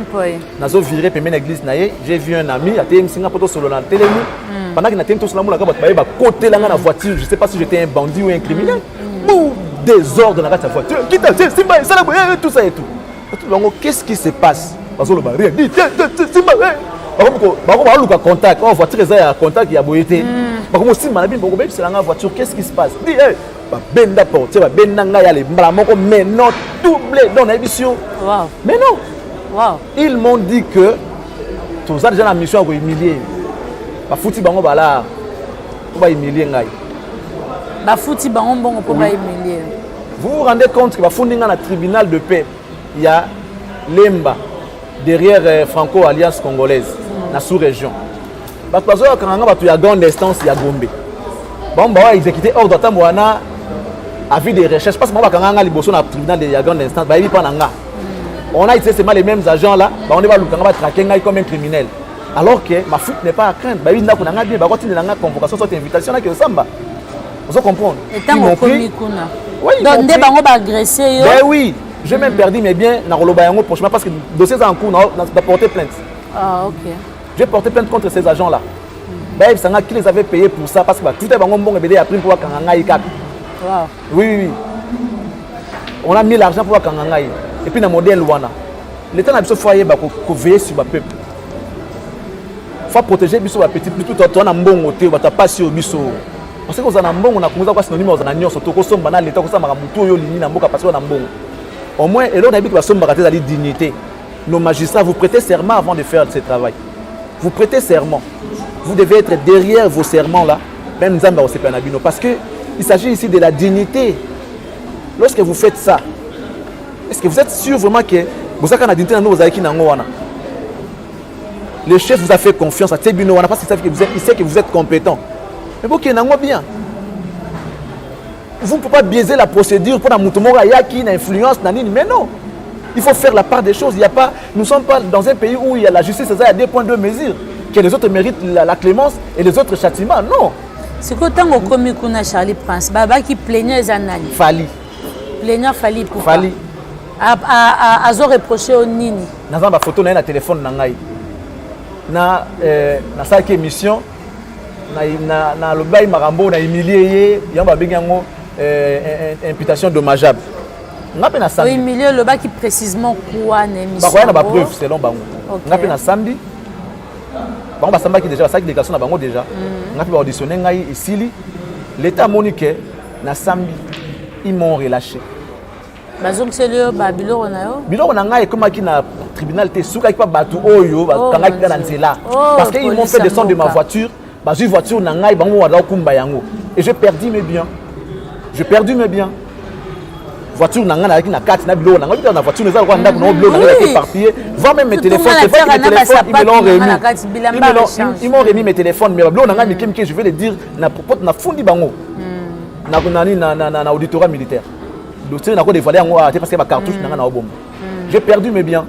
Poy. Nazo viré pour l'église, j'ai vu un ami, il y a Singapour solo dans télé. Pendant qu'il y a un solo là, côté là la voiture, je ne sais pas si j'étais un bandit ou un criminel. Désordre dans la voiture. Tout ça et tout. Qu'est-ce qui se passe? Contact, oh voiture est contact, il y a boyété. Voiture, qu'est-ce qui se passe? Dis, benda porte, benda nga yale, mais non, doublé dans l'émission. Mais non. Ils m'ont dit que tous déjà la mission à humilier. Ba fouti bango bala, on va humilier ngai. Ba fouti bango bongo pour pas humilier. Vous vous rendez compte que ba fouti dans le tribunal de paix, il y a Lemba derrière Franco Alliance Congolaise. Na sous-région. Parce que quand il y a grande instance, il y a Gombe. Bon, on va exécuter ordre d'Atamouana avis de recherche. Parce que quand on a le tribunal de la grande instance, on a été seulement les mêmes agents là, on va traquer comme un criminel. Alors que ma fuite n'est pas à craindre. Il y a une convocation, cette invitation là qui ressemble. Vous comprenez? Ils m'ont pris. Donc, des banques agressés. Oui, j'ai même perdu mes biens dans le Lobayango prochainement parce que le dossier est en cours, on a porté plainte. Ah, ok. J'ai porté plainte contre ces agents-là. Qui les avait payés pour ça parce que tout est bon et après pour Kangangaï. Oui. On a mis l'argent pour Kangangaï. Et puis dans le modèle Luana. L'État n'a pas foyer pour veiller sur le peuple. Il faut protéger les petits plutôt on a bon côté, on a pas sur biso. Parce que on a bon, on a commencé à synonyme on a nion surtout qu'on sommes banal l'État qu'on s'amara muto yo lini na mboka parce qu'on a bon. Au moins et l'autre habite va sommes barater la dignité. Nos magistrats, vous prêtez serment avant de faire ce travail. Vous prêtez serment. Vous devez être derrière vos serments là. Même Nzamba au Sepanabino. Parce qu'il s'agit ici de la dignité. Lorsque vous faites ça, est-ce que vous êtes sûr vraiment que vous avez la dignité dans nos aïkins? Le chef vous a fait confiance à Tebino parce qu'il sait que vous êtes compétent. Mais vous qui êtes bien. Vous ne pouvez pas biaiser la procédure pour la Moutomora Yaki, une influence, mais non. Il faut faire la part des choses. Nous ne sommes pas dans un pays où il y a la justice, il y a 2 mesures. Que les autres méritent la clémence et les autres châtiments. Non. C'est que tant que commis qu'on a Charlie Prince, Baba qui plaignait les années. Fali. Plaignant Fali pourquoi? Fali. azo reproché au nini naza ba photo na téléphone na ngai na salaki émission na lobai marambo na humilié yamba bengi yango imputation dommageable ngape na samedi oui humilié le bas qui précisément quoi na émission ba na ba preuve selon bango ngape na samedi bango basamba ki déjà salaki déclaration na bango déjà ngape ba auditionner ngai isili l'état monique na samedi ils m'ont relâché bazong selio ba biloko na yo biloko na ngai ekomaki na tribunal te suka pa batu oyo bakangaki na nzela parce que ils m'ont fait descendre de ma voiture bazui voiture na ngai bango wada kumba yango et j'ai perdu mes biens voiture na ngai na na carte na biloko na ngai na voiture na kwa ndako na biloko na ngai éparpillé voir même mes téléphones c'est pas que mes téléphones ils m'ont remis mes téléphones mais biloko na ngai mikemike je vais le dire na propos na fundi bango na auditorat militaire dossier na ko dévoiler yango parce que ma cartouche na nga na obomba j'ai perdu mes biens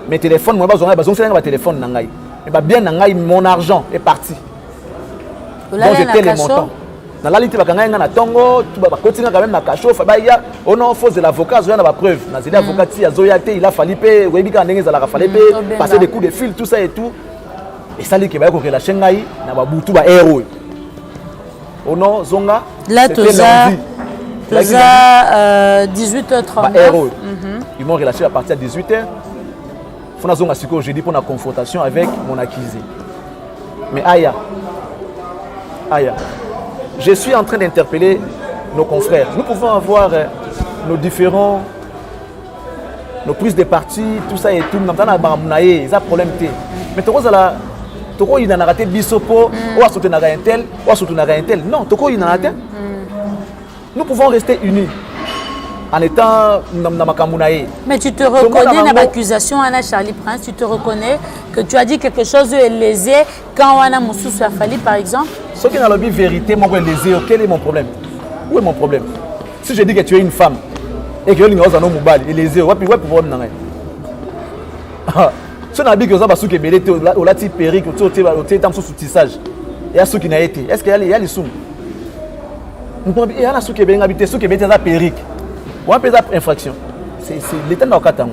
mes téléphones moi bazong c'est nga téléphone na ngai et ba bien na ngai mon argent est parti donc j'étais les montants na la lité bakanga nga na tongo tu ba continuer quand même na cacho fa ba ya on a faux de l'avocat zo na ba preuve na zeli avocat ti azoya te il a fallu pe webika ndenge za la rafale pe passer des coups de fil tout ça et tout et ça li ke ba ko relâcher ngai na ba butu ba héros ono zonga là tout ça 18h30 ils m'ont relâché à partir de 18h fona zonga siko jeudi pour la confrontation avec mon accusé mais aya je suis en train d'interpeller nos confrères nous pouvons avoir nos prises de parti tout ça et tout namtana baramunaye ça problème té mais toko il n'a raté bisopo ou soutenir un tel non toko il n'a raté nous pouvons rester unis en étant dans Makamounaï. Mais tu te reconnais dans l'accusation Anna Charlie Prince, tu te reconnais que tu as dit quelque chose de lésé quand Anna Moussou a fallu par exemple. Ce qui est dans la vérité, moi je lésé, quel est mon problème? Où est mon problème? Si je dis que tu es une femme et que tu es un homme et lésé, où est le problème? Si on a dit que tu as dit que tu as perruque, tu as sous tissage, et à ce qui n'a été, est-ce qu'il y a les sous? Il y a ceux qui ont habité, ceux qui ont été perruque. On a une infraction. C'est l'État dans le Qatar.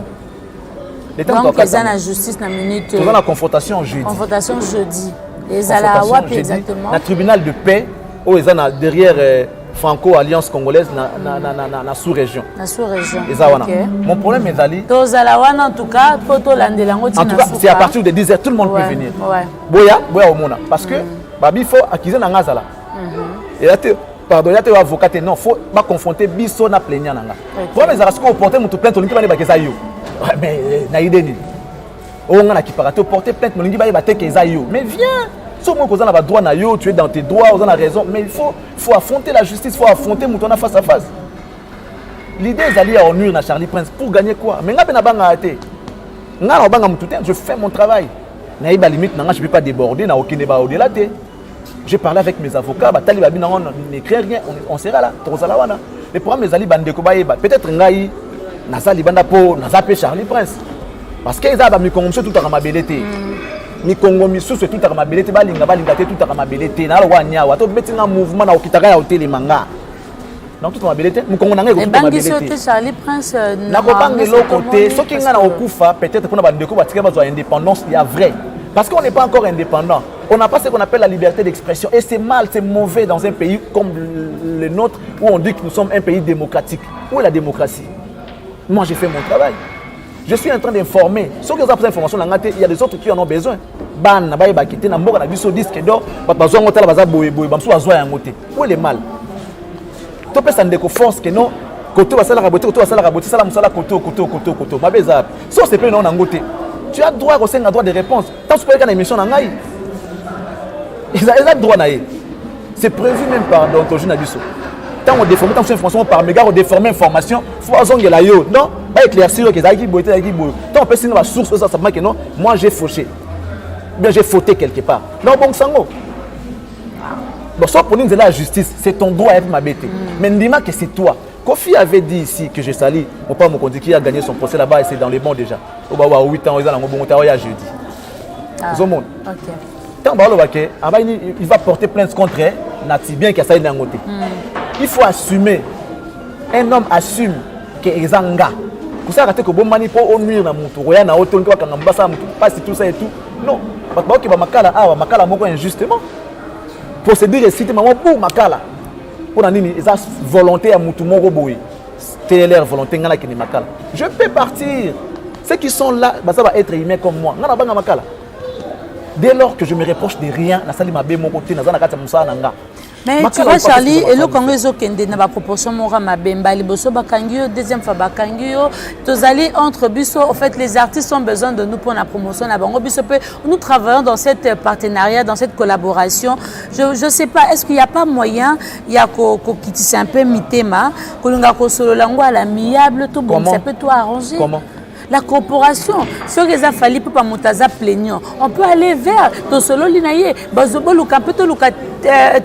L'État dans le Qatar. La justice na minute. Tu vas la confrontation jeudi. Confrontation jeudi. Les Alawa exactement. Le tribunal de paix où ils sont derrière Franco Alliance congolaise na sous-région. La sous-région. Mon problème est d'aller. Tous Alawa en tout cas, poto landelango. En tout cas, c'est à partir de 10h tout le monde peut venir. Boya au mona parce que babi faut accuser na ngazala. Et là pardon, il y a des avocats, non, il faut pas confronter biso na plaignant nanga. Pour les arasco au porter mon plainte, on dit pas les bakezayo. Mais naïdeni. On a qui paraît porter plainte, on dit pas les bakezayo. Mais viens. Sauf moi qu'on a droit na yo, tu es dans tes droits, on a raison, mais il faut affronter la justice, il faut affronter moutona face à face. L'idée est d'aller à honneur na Charlie Prince pour gagner quoi? Mais nga bena banga até. Nga na banga mututen, je fais mon travail. Naïba limite nanga je peux pas déborder na okine ba au-delà té. J'ai parlé avec mes avocats, on n'écrit rien, on sera là. Les programmes mes alliés, peut-être Ngaï, Nasa Libanda Po, Nasa P. Charlie Prince. Parce qu'ils ont mis comme ça tout à ma belleté. Mi Congo mi sous tout à ma belleté, balinga tout à ma belleté. Na wanya, wato betting un mouvement na okitaka au télé manga. Non tout à ma belleté, mi Congo nanga tout à ma belleté. Charlie Prince na ko bangi l'autre côté, ce qui ngana okufa peut-être qu'on a bandeko batika besoin indépendance, il y a vrai. Parce qu'on n'est pas encore indépendant. On n'a pas ce qu'on appelle la liberté d'expression. Et c'est mal, c'est mauvais dans un pays comme le nôtre où on dit que nous sommes un pays démocratique. Où est la démocratie? Moi, j'ai fait mon travail. Je suis en train d'informer. Ceux qui ont besoin d'informations, il y a des autres qui en ont besoin. Où est le mal? Tu peux s'en force que non. Tu as droit à droit de réponse. Tant que tu peux faire une émission, ils ont droit à c'est prévu même par l'ontologie Nabiso. Tant on déforme, tant que information par méga, on déforme information, il faut avoir la yo. Non, pas éclaircir que ça qui boite, tant on peut signer la source, ça que non, moi j'ai fauché. Bien j'ai fauté quelque part. Non, bon sango. Bon, soit pour nous, c'est la justice, c'est ton droit à être ma bête. Mais dis-moi que c'est toi. Kofi avait dit ici que je salis, mon père m'a dit qu'il a gagné son procès là-bas et c'est dans les bons déjà. Au bas 8 ans, il a jeudi. Tant il va porter plainte contre Nati, bien qu'il y ait ça côté. Il faut assumer. Un homme assume que Ezanga. Vous savez que bon mani pour nuire na mutu, roya na auto nko kanga mbasa mutu, passe tout ça et tout. Non, parce que ba makala makala moko injustement. Procédure récite maman pour makala. Pour nini eza volonté à mutu moko boy. C'est leur volonté ngala ki ni makala. Je peux partir. Ceux qui sont là, bah ça va être humain comme moi. Ngana banga makala. Dès lors que je me reproche de rien, na sali mabe mon côté na zana kata musa nanga. Mais tu vois Charlie, et le Congo ezokende na ba proportion mora mabemba liboso bakangio deuxième fois bakangio tozali entre biso en fait les artistes ont besoin de nous pour la promotion na bango biso pe nous travaillons dans cette partenariat dans cette collaboration je sais pas est-ce qu'il y a pas moyen il y a ko kitisa un peu mitema kolunga ko solo lango à l'amiable tout bon ça peut tout arranger. Comment? La corporation, ce que ça fallu pour pas montaza plaignant, on peut aller vers ton solo linaye, bazobo luka peut luka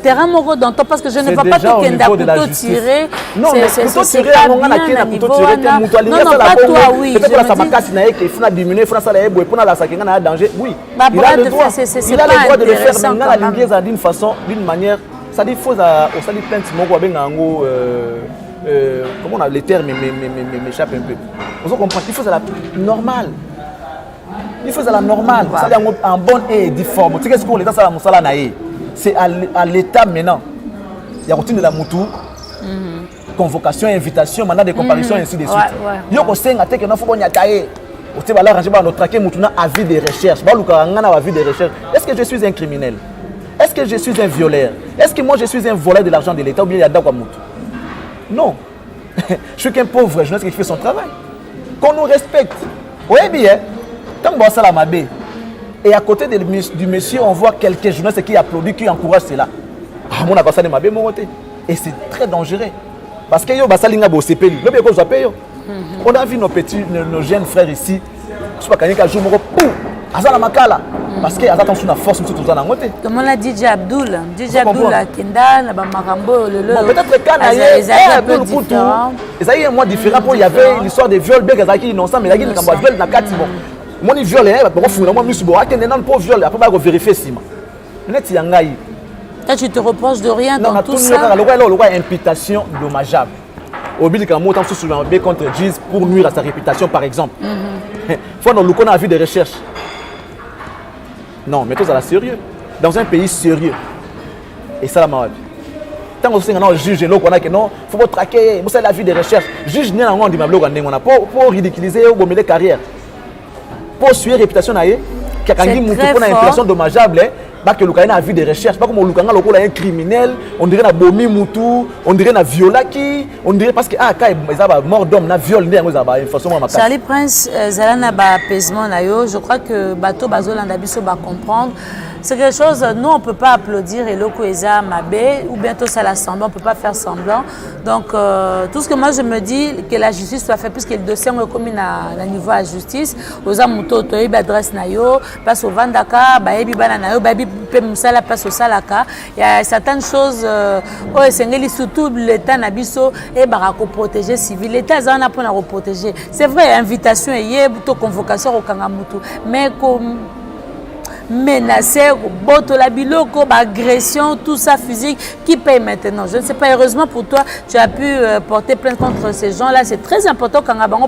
terrain moko dans toi parce que je ne vois pas tout kenda plutôt tirer. Non, mais plutôt tirer on a la plutôt tirer que mutualité ça la pas oui. Peut-être que ça makasi naye que il faut diminuer France la ebo pour la sakinga na danger. Oui. Il a le droit de le faire mais la ligne d'une façon d'une manière ça dit faut au sali plainte moko benga ngo comment on a les termes m'échappe un peu. Vous comprenez, il faut ça la normale. Il faut ça la normale. Ça en bonne et due forme. Tu sais qu'est-ce qu'on est dans ça la musala naïe. C'est à l'état maintenant. Il y a routine de la moutou. Convocation, invitation, mandat de comparution et ainsi de suite. Yo ko senga te que non faut qu'on y attaque. Au te bala ranger ba notre traquer moutuna avis de recherche. Ba luka ngana avis de recherche. Est-ce que je suis un criminel? Est-ce que je suis un violeur? Est-ce que moi je suis un voleur de l'argent de l'État ou bien il y a d'accord moutou? Non. Je suis qu'un pauvre jeunesse qui fait son travail. Qu'on nous respecte. Oui, bien. Quand on voit la mabé, et à côté du monsieur, on voit quelques journalistes qui applaudissent, qui encouragent cela. Ah, mon a de mabé, mon côté. Et c'est très dangereux. Parce que yo basalinga bo sepeli. Le bien qu'on appelle yo. On a vu nos petits, nos jeunes frères ici. Je sais pas quand ils jouent mon pou. Azala makala. Parce que Azatan sous la force tout dans côté. Comme on a dit DJ Abdul Kenda na ba makambo le. Peut-être quand Abdul Koutou. Et ça y est moi différent pour il y avait l'histoire des viols bien qui innocent mais là il kamba viol na 4 bon. Moi ni viol hein ba fou moi musu bo akende nan pour viol après ba go vérifier sima. Net yangai. Tu te reproches de rien dans tout ça. Le imputation dommageable. Au but quand montant sur le contre Giz pour nuire à sa réputation par exemple. Faut dans le qu'on a vu des recherches. Non, mais tout ça sérieux. Dans un pays sérieux. Et ça la marre. Tant que on juge nous qu'on a que non, faut pas traquer, vous savez la vie des recherches. Juge n'est pas dit ma blog on a pour ridiculiser ou gommer carrière. Pour suer réputation naïe, qui a gagné mon pour une impression dommageable, bah que Lukaina a vu des recherches, pas comme Lukanga le un criminel, on dirait na bomi mutu, on dirait na violaki, on dirait parce que ah quand ils a mort d'homme na viol né ils a forcément ma Charlie Prince zalana ba apaisement na yo, je crois que bateau bazolanda biso ba comprendre. C'est quelque chose, nous on ne peut pas applaudir et le Koeza Mabé ou bientôt ça l'assemblée, on ne peut pas faire semblant. Donc tout ce que moi je me dis, que la justice soit faite, puisque le dossier est commis à niveau de la justice, aux amoutons, tu as adresse nayo, passe au Vandaka, baebi bananayo, baebi pemusala passe au Salaka. Il y a certaines choses, surtout l'État nabiso et barako protéger civil. L'État a un pour nous protéger. C'est vrai, invitation et convocation au Kangamutu, mais comme menacer, la biloko, agression, tout ça physique, qui paye maintenant? Je ne sais pas, heureusement pour toi, tu as pu porter plainte contre ces gens-là. C'est très important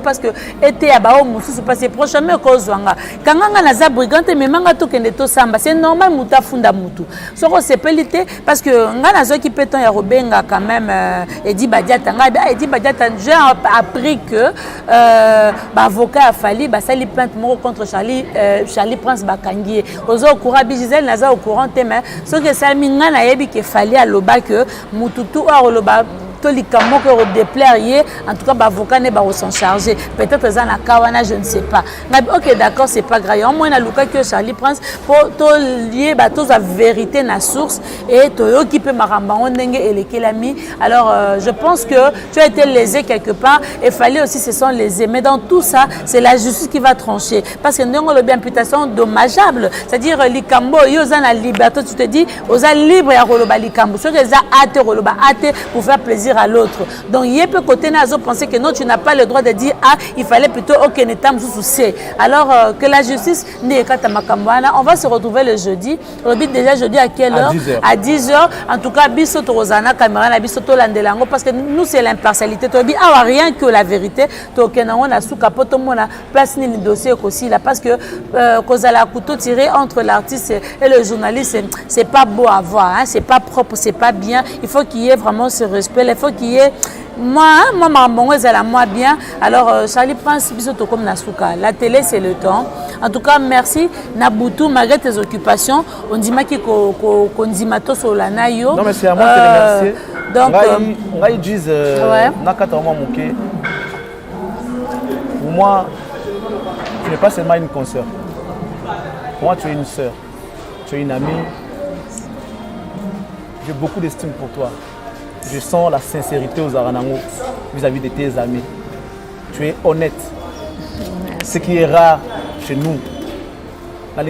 parce que été à Bao Moussou, c'est passé prochainement cause Wanga. Quand on a des brigand, mais manga to kende samba, c'est normal muta funda mutu. Soko c'est pelité parce que on a des qui pétant ya robenga quand même Edi Badiata Edi Badiata j'ai appris que avocat a fallu ça li plainte contre Charlie Prince Bakangié. Aux au courant Gisèle naza au courant mais ce que ça minga na yebi que fallait à loba que mututu or loba tolikamo que redéplaire en tout cas avocat ne ba s'en charger peut-être ça na kawana je ne sais pas. OK d'accord c'est pas grave au moins na luka que Charlie Prince pour to lier bateau à vérité na source et to occuper maramba ndenge elekelami. Alors je pense que tu as été lésé quelque part et fallait aussi se sont lésés mais dans tout ça c'est la justice qui va trancher parce que ndongo le bien imputation dommageable c'est-à-dire likambo yo za na liberté tu te dis oza libre ya roloba likambo ce que za ate roloba ate pour faire plaisir dire à l'autre. Donc, il peut côté nazo penser que non, tu n'as pas le droit de dire ah, il fallait plutôt ok n'étam sous. Alors que la justice n'est qu'à Tamakambana. On va se retrouver le jeudi. Le but déjà jeudi à quelle heure? À 10h. En tout cas, bisoto Rosana caméra na bisoto landelango parce que nous c'est l'impartialité. Tu dis ah rien que la vérité. Token on a sous capote on a place ni dossier aussi là parce que cause à la couteau tiré entre l'artiste et le journaliste, c'est pas beau à voir, hein, c'est pas propre, c'est pas bien. Il faut qu'il y ait vraiment ce respect. Il faut qu'il y ait moi bien. Alors Charlie Prince bisoto comme Nasuka. La télé c'est le temps. En tout cas merci Nabutu malgré tes occupations. On dit maki qu'on dit matos solana yo. Non mais c'est à moi de te remercier. Donc ngai disent nakata moi moké. Pour moi tu n'es pas seulement une consoeur. Pour moi tu es une sœur. Tu es une amie. J'ai beaucoup d'estime pour toi. Je sens la sincérité aux Aranango vis-à-vis de tes amis. Tu es honnête. Merci. Ce qui est rare chez nous. Pour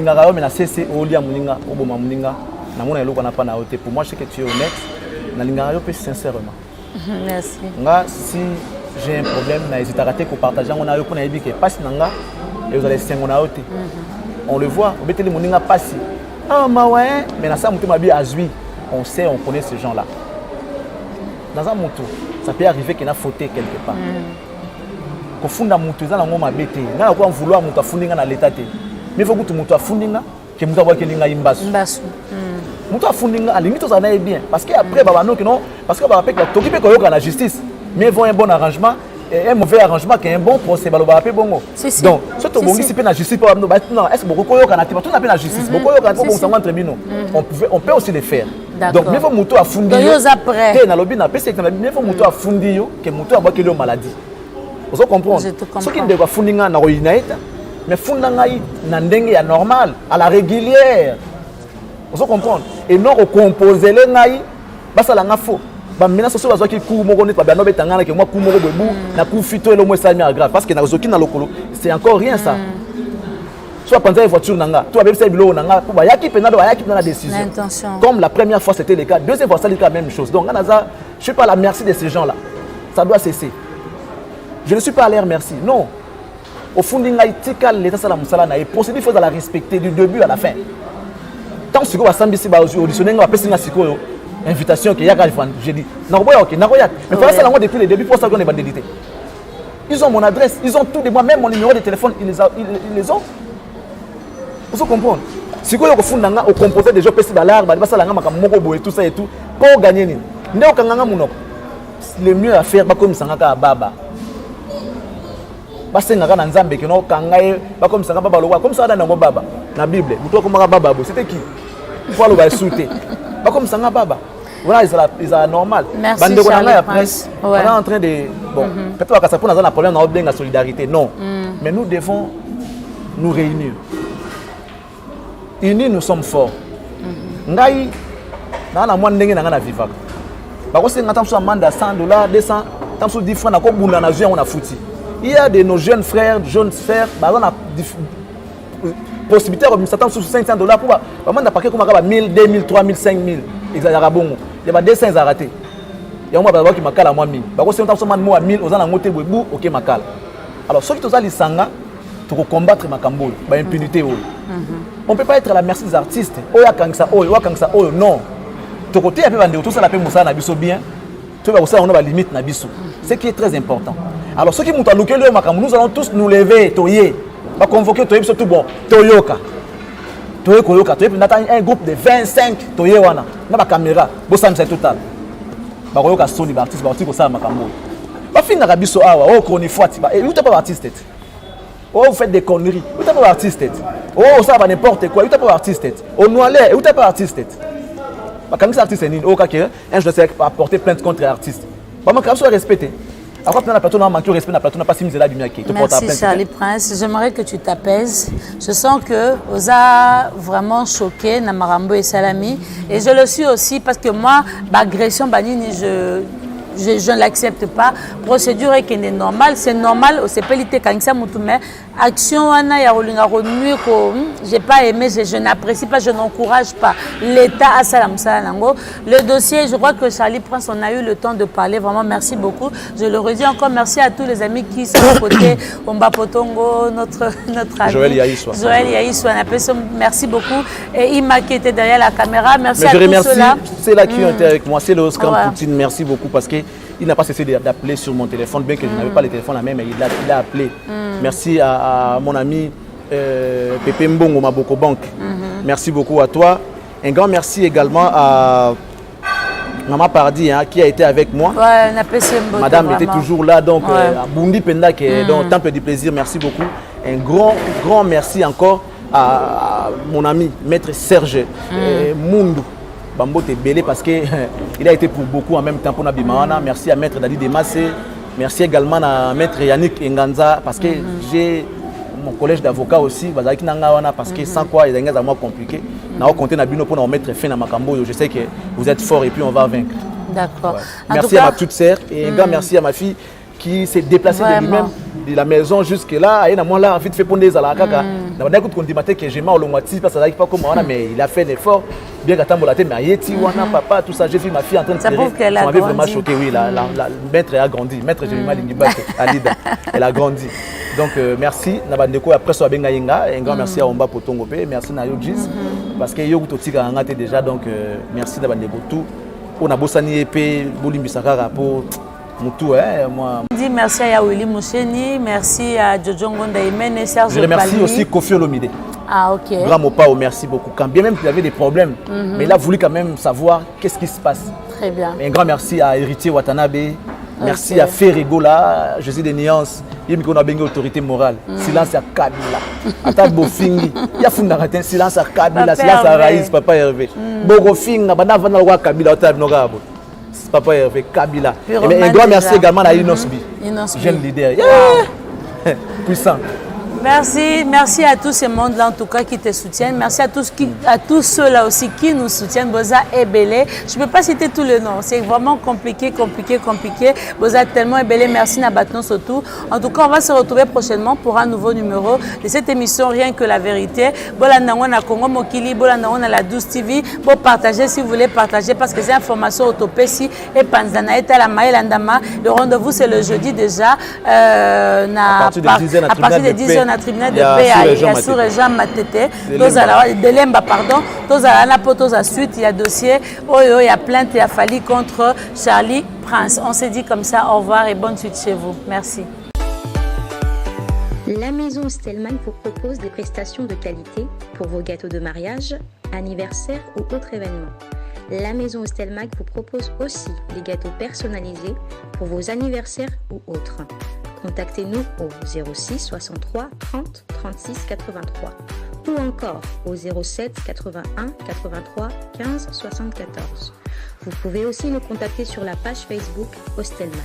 moi, je sais que tu es honnête. Sincèrement. Merci. Si j'ai un problème, n'hésite pas à partager. On le voit. On sait, on connaît ces gens-là. Dans un moto, ça peut arriver qu'il y ait une faute quelque part. Quand on a un moto, on a un bête. On a vouloir moto fondinga na l'état. Mais il faut que tu moto fondinga que moto voit qu'il y a une base. Moto fondinga à limite ça n'est bien parce que après baba non que non parce que baba peut que t'occuper qu'on a la justice. Mais ils vont un bon arrangement et un mauvais arrangement qui est un bon procès baba baba bongo. Donc surtout bon ici peut la justice pas non est-ce que beaucoup qu'on a tout la justice beaucoup qu'on a bon sang entre nous. On peut aussi le faire. Donc il faut moto à fundi. après. Na lobby na pese que il faut moto à fundi yo que moto a boquer le maladie. Vous comprenez? Ce qui doit fundinga na roinaita mais fundanga na ndenge ya normal à la régulière. Vous comprenez? Et non au composer les ngai basa la ngafo. Ba mina soso bazwa ki ku moko net ba no betangana ke moi ku moko bebu na ku fito le mo sami grave parce que na zoki na lokolo c'est encore rien ça. Soit pendant les voitures nanga, tu avais fait bilo nanga, pour yaki pena do yaki dans la décision. Comme la première fois c'était le cas, deuxième fois c'était la même chose. Donc Anaza, je suis pas à la merci de ces gens-là. Ça doit cesser. Je ne suis pas à leur merci. Non. Au fond d'une l'état sala musala na et procédure il faut la respecter du début à la fin. Tant que va sambi si ba auditionner va passer na siko invitation que yaka je dis. Na boya OK, na boya. Mais pour ça là moi depuis le début pour ça qu'on est bandité. Ils ont mon adresse, ils ont tout de moi même mon numéro de téléphone, ils les ont. Vous comprenez? Si vous avez au composé des jeux PC d'alarme, tout ça et tout, pour gagner, le mieux à faire, c'est comme ça, baba. Comme ça, dans la Bible, c'était qui? Il faut le sauter. Comme ça, baba. Voilà, ils sont normal. Merci. On est en train de. Bon, peut-être que ça peut avoir un problème dans la solidarité. Non. Mais nous devons nous réunir. Unis, nous sommes forts. Ngai, dans la moindre ndenge na vivaka. Parce que nous avons amende à $100, 200, nous avons 10 francs, nous avons foutu. Il y a de nos jeunes frères, on a possibilité de s'attendre sur $500 pour amende paquet comme 1000, 2000, 3000, 5000. Il y a 200 à rater. Il y a un moment qui m'a calé à moi 1000. Parce que nous avons amende à 1000, nous avons monté boubou, OK m'a calé. Alors ceux qui ont les sanga pour combattre Makambo, l'impunité. On ne peut pas être à la merci des artistes. Non. Ton côté, tout ça, bien. Tu vas on a la limite. Ce qui est très important. Alors, ceux qui m'ont alloué, nous allons tous nous lever. On va convoquer surtout bon. Toyoka. Un groupe de 25 Toyewana. On a la caméra. C'est total. On va Sony, artiste, Makambo. On finit à biso awa. Oh, on est fouet. Et où tu pas artiste? Oh, vous faites des conneries. Où t'as pas artiste? Oh, ça va n'importe quoi. Où t'as pas artiste? Oh, nous allez. Où t'as pas artiste? Quand c'est artiste, oh, quelqu'un, je dois apporter plainte contre l'artiste. Quand même respecté. Après, la plateau n'a manqué au respect de la plateau, n'a pas si misé là du mien. Merci Charlie Prince. J'aimerais que tu t'apaises. Je sens que vous a vraiment choqué Namarambo et Salami. Et je le suis aussi parce que moi, l'agression Banini, je ne l'accepte pas. Procédure est normale, c'est normal. C'est pas l'été quand ça mais action wana ya rolinga nuire ko j'ai pas aimé, je n'apprécie pas, je n'encourage pas l'État à ça nango. Le dossier, je crois que Charlie Prince, on a eu le temps de parler, vraiment merci beaucoup. Je le redis encore, merci à tous les amis qui sont à côté, Omba Potongo, notre ami Joël Yaïswa, merci beaucoup. Et Ima qui était derrière la caméra, merci à tous ceux-là. C'est là qui ont été avec moi, c'est le Oscar Poutine, merci beaucoup parce qu'il n'a pas cessé d'appeler sur mon téléphone, bien que je n'avais pas le téléphone la même, mais il a appelé. Merci à mon ami Pépé Mbongo Maboko Bank. Merci beaucoup à toi. Un grand merci également à Maman Pardi qui a été avec moi. Madame était toujours là, donc à Bundi Penda qui est dans le Temple du Plaisir. Merci beaucoup. Un grand merci encore à mon ami Maître Serge Mundu. Bambo t'es belé parce qu'il a été pour beaucoup en même temps pour Nabimana. Merci à Maître Dadi Demassé. Merci également à Maître Yannick Nganza parce que j'ai mon collège d'avocats aussi parce que sans quoi il est moins compliqué. Pour mettre fin à Makambo. Je sais que vous êtes fort et puis on va vaincre. D'accord. Merci à ma petite sœur et un grand merci à ma fille qui s'est déplacée de lui-même de la maison jusque là. Et moi là, vite fait pour des alakaka. Que j'ai mal au moitié parce que pas comme moi, mais il a fait l'effort. Bien qu'à temps mais Yeti, Wana, papa, tout ça, j'ai vu ma fille en train de tirer. Ça m'avait vraiment choqué, oui. La maître a grandi. Maître Jemima Lingiba, Alida, elle a grandi. Donc merci. Nabandeko après so benga yenga. Un grand merci à Omba Potongo P. Merci na Yogis parce que Yogu Totika a ngate déjà. Donc merci Nabandeko tout. On a bossani épée, Bolimbisakara pour Moutou, moi. Je dis merci à Yawili Moucheni, merci à Jojo Ngonda Imene, Serge. Je remercie aussi Kofi Olomide. Ah, ok. Grand Mopao, merci beaucoup. Quand bien même qu'il avait des problèmes, mais il a voulu quand même savoir qu'est-ce qui se passe. Très bien. Un grand merci à Héritier Watanabe. Merci à Ferrigola, je suis des nuances. Il y a une autorité morale. Silence à Kabila. Attaque Bofingi. Il y a un silence à Kabila. Silence à Raïs, Papa Hervé. Bogofingi, Banavana Kabila, Papa Hervé, Kabila. Un grand merci également à Inosbi. Jeune leader. Puissant. Merci à tous ces mondes-là en tout cas qui te soutiennent. Merci à tous ceux-là aussi qui nous soutiennent. Boza est belé. Je ne peux pas citer tous les noms. C'est vraiment compliqué. Boza tellement est belé. Merci Nabatnon surtout. En tout cas, on va se retrouver prochainement pour un nouveau numéro de cette émission Rien que la vérité. Bolanangon à Congo Mokili, Bolanangon à la 12 TV. Bon, partagez si vous voulez partager parce que c'est information autopécie et Panzana et la Maëlandama. Le rendez-vous c'est le jeudi déjà. À partir de 10h. Na tribunal de paix à sous-région Matete, Delemba, pardon, tous suite, il y a dossier, il y a plainte, il y a fallu contre Charlie Prince. On s'est dit comme ça, au revoir et bonne suite chez vous. Merci. La maison Stelman vous propose des prestations de qualité pour vos gâteaux de mariage, anniversaire ou autres événements. La maison Stelmac vous propose aussi des gâteaux personnalisés pour vos anniversaires ou autres. Contactez-nous au 06 63 30 36 83 ou encore au 07 81 83 15 74. Vous pouvez aussi nous contacter sur la page Facebook Hostelmac.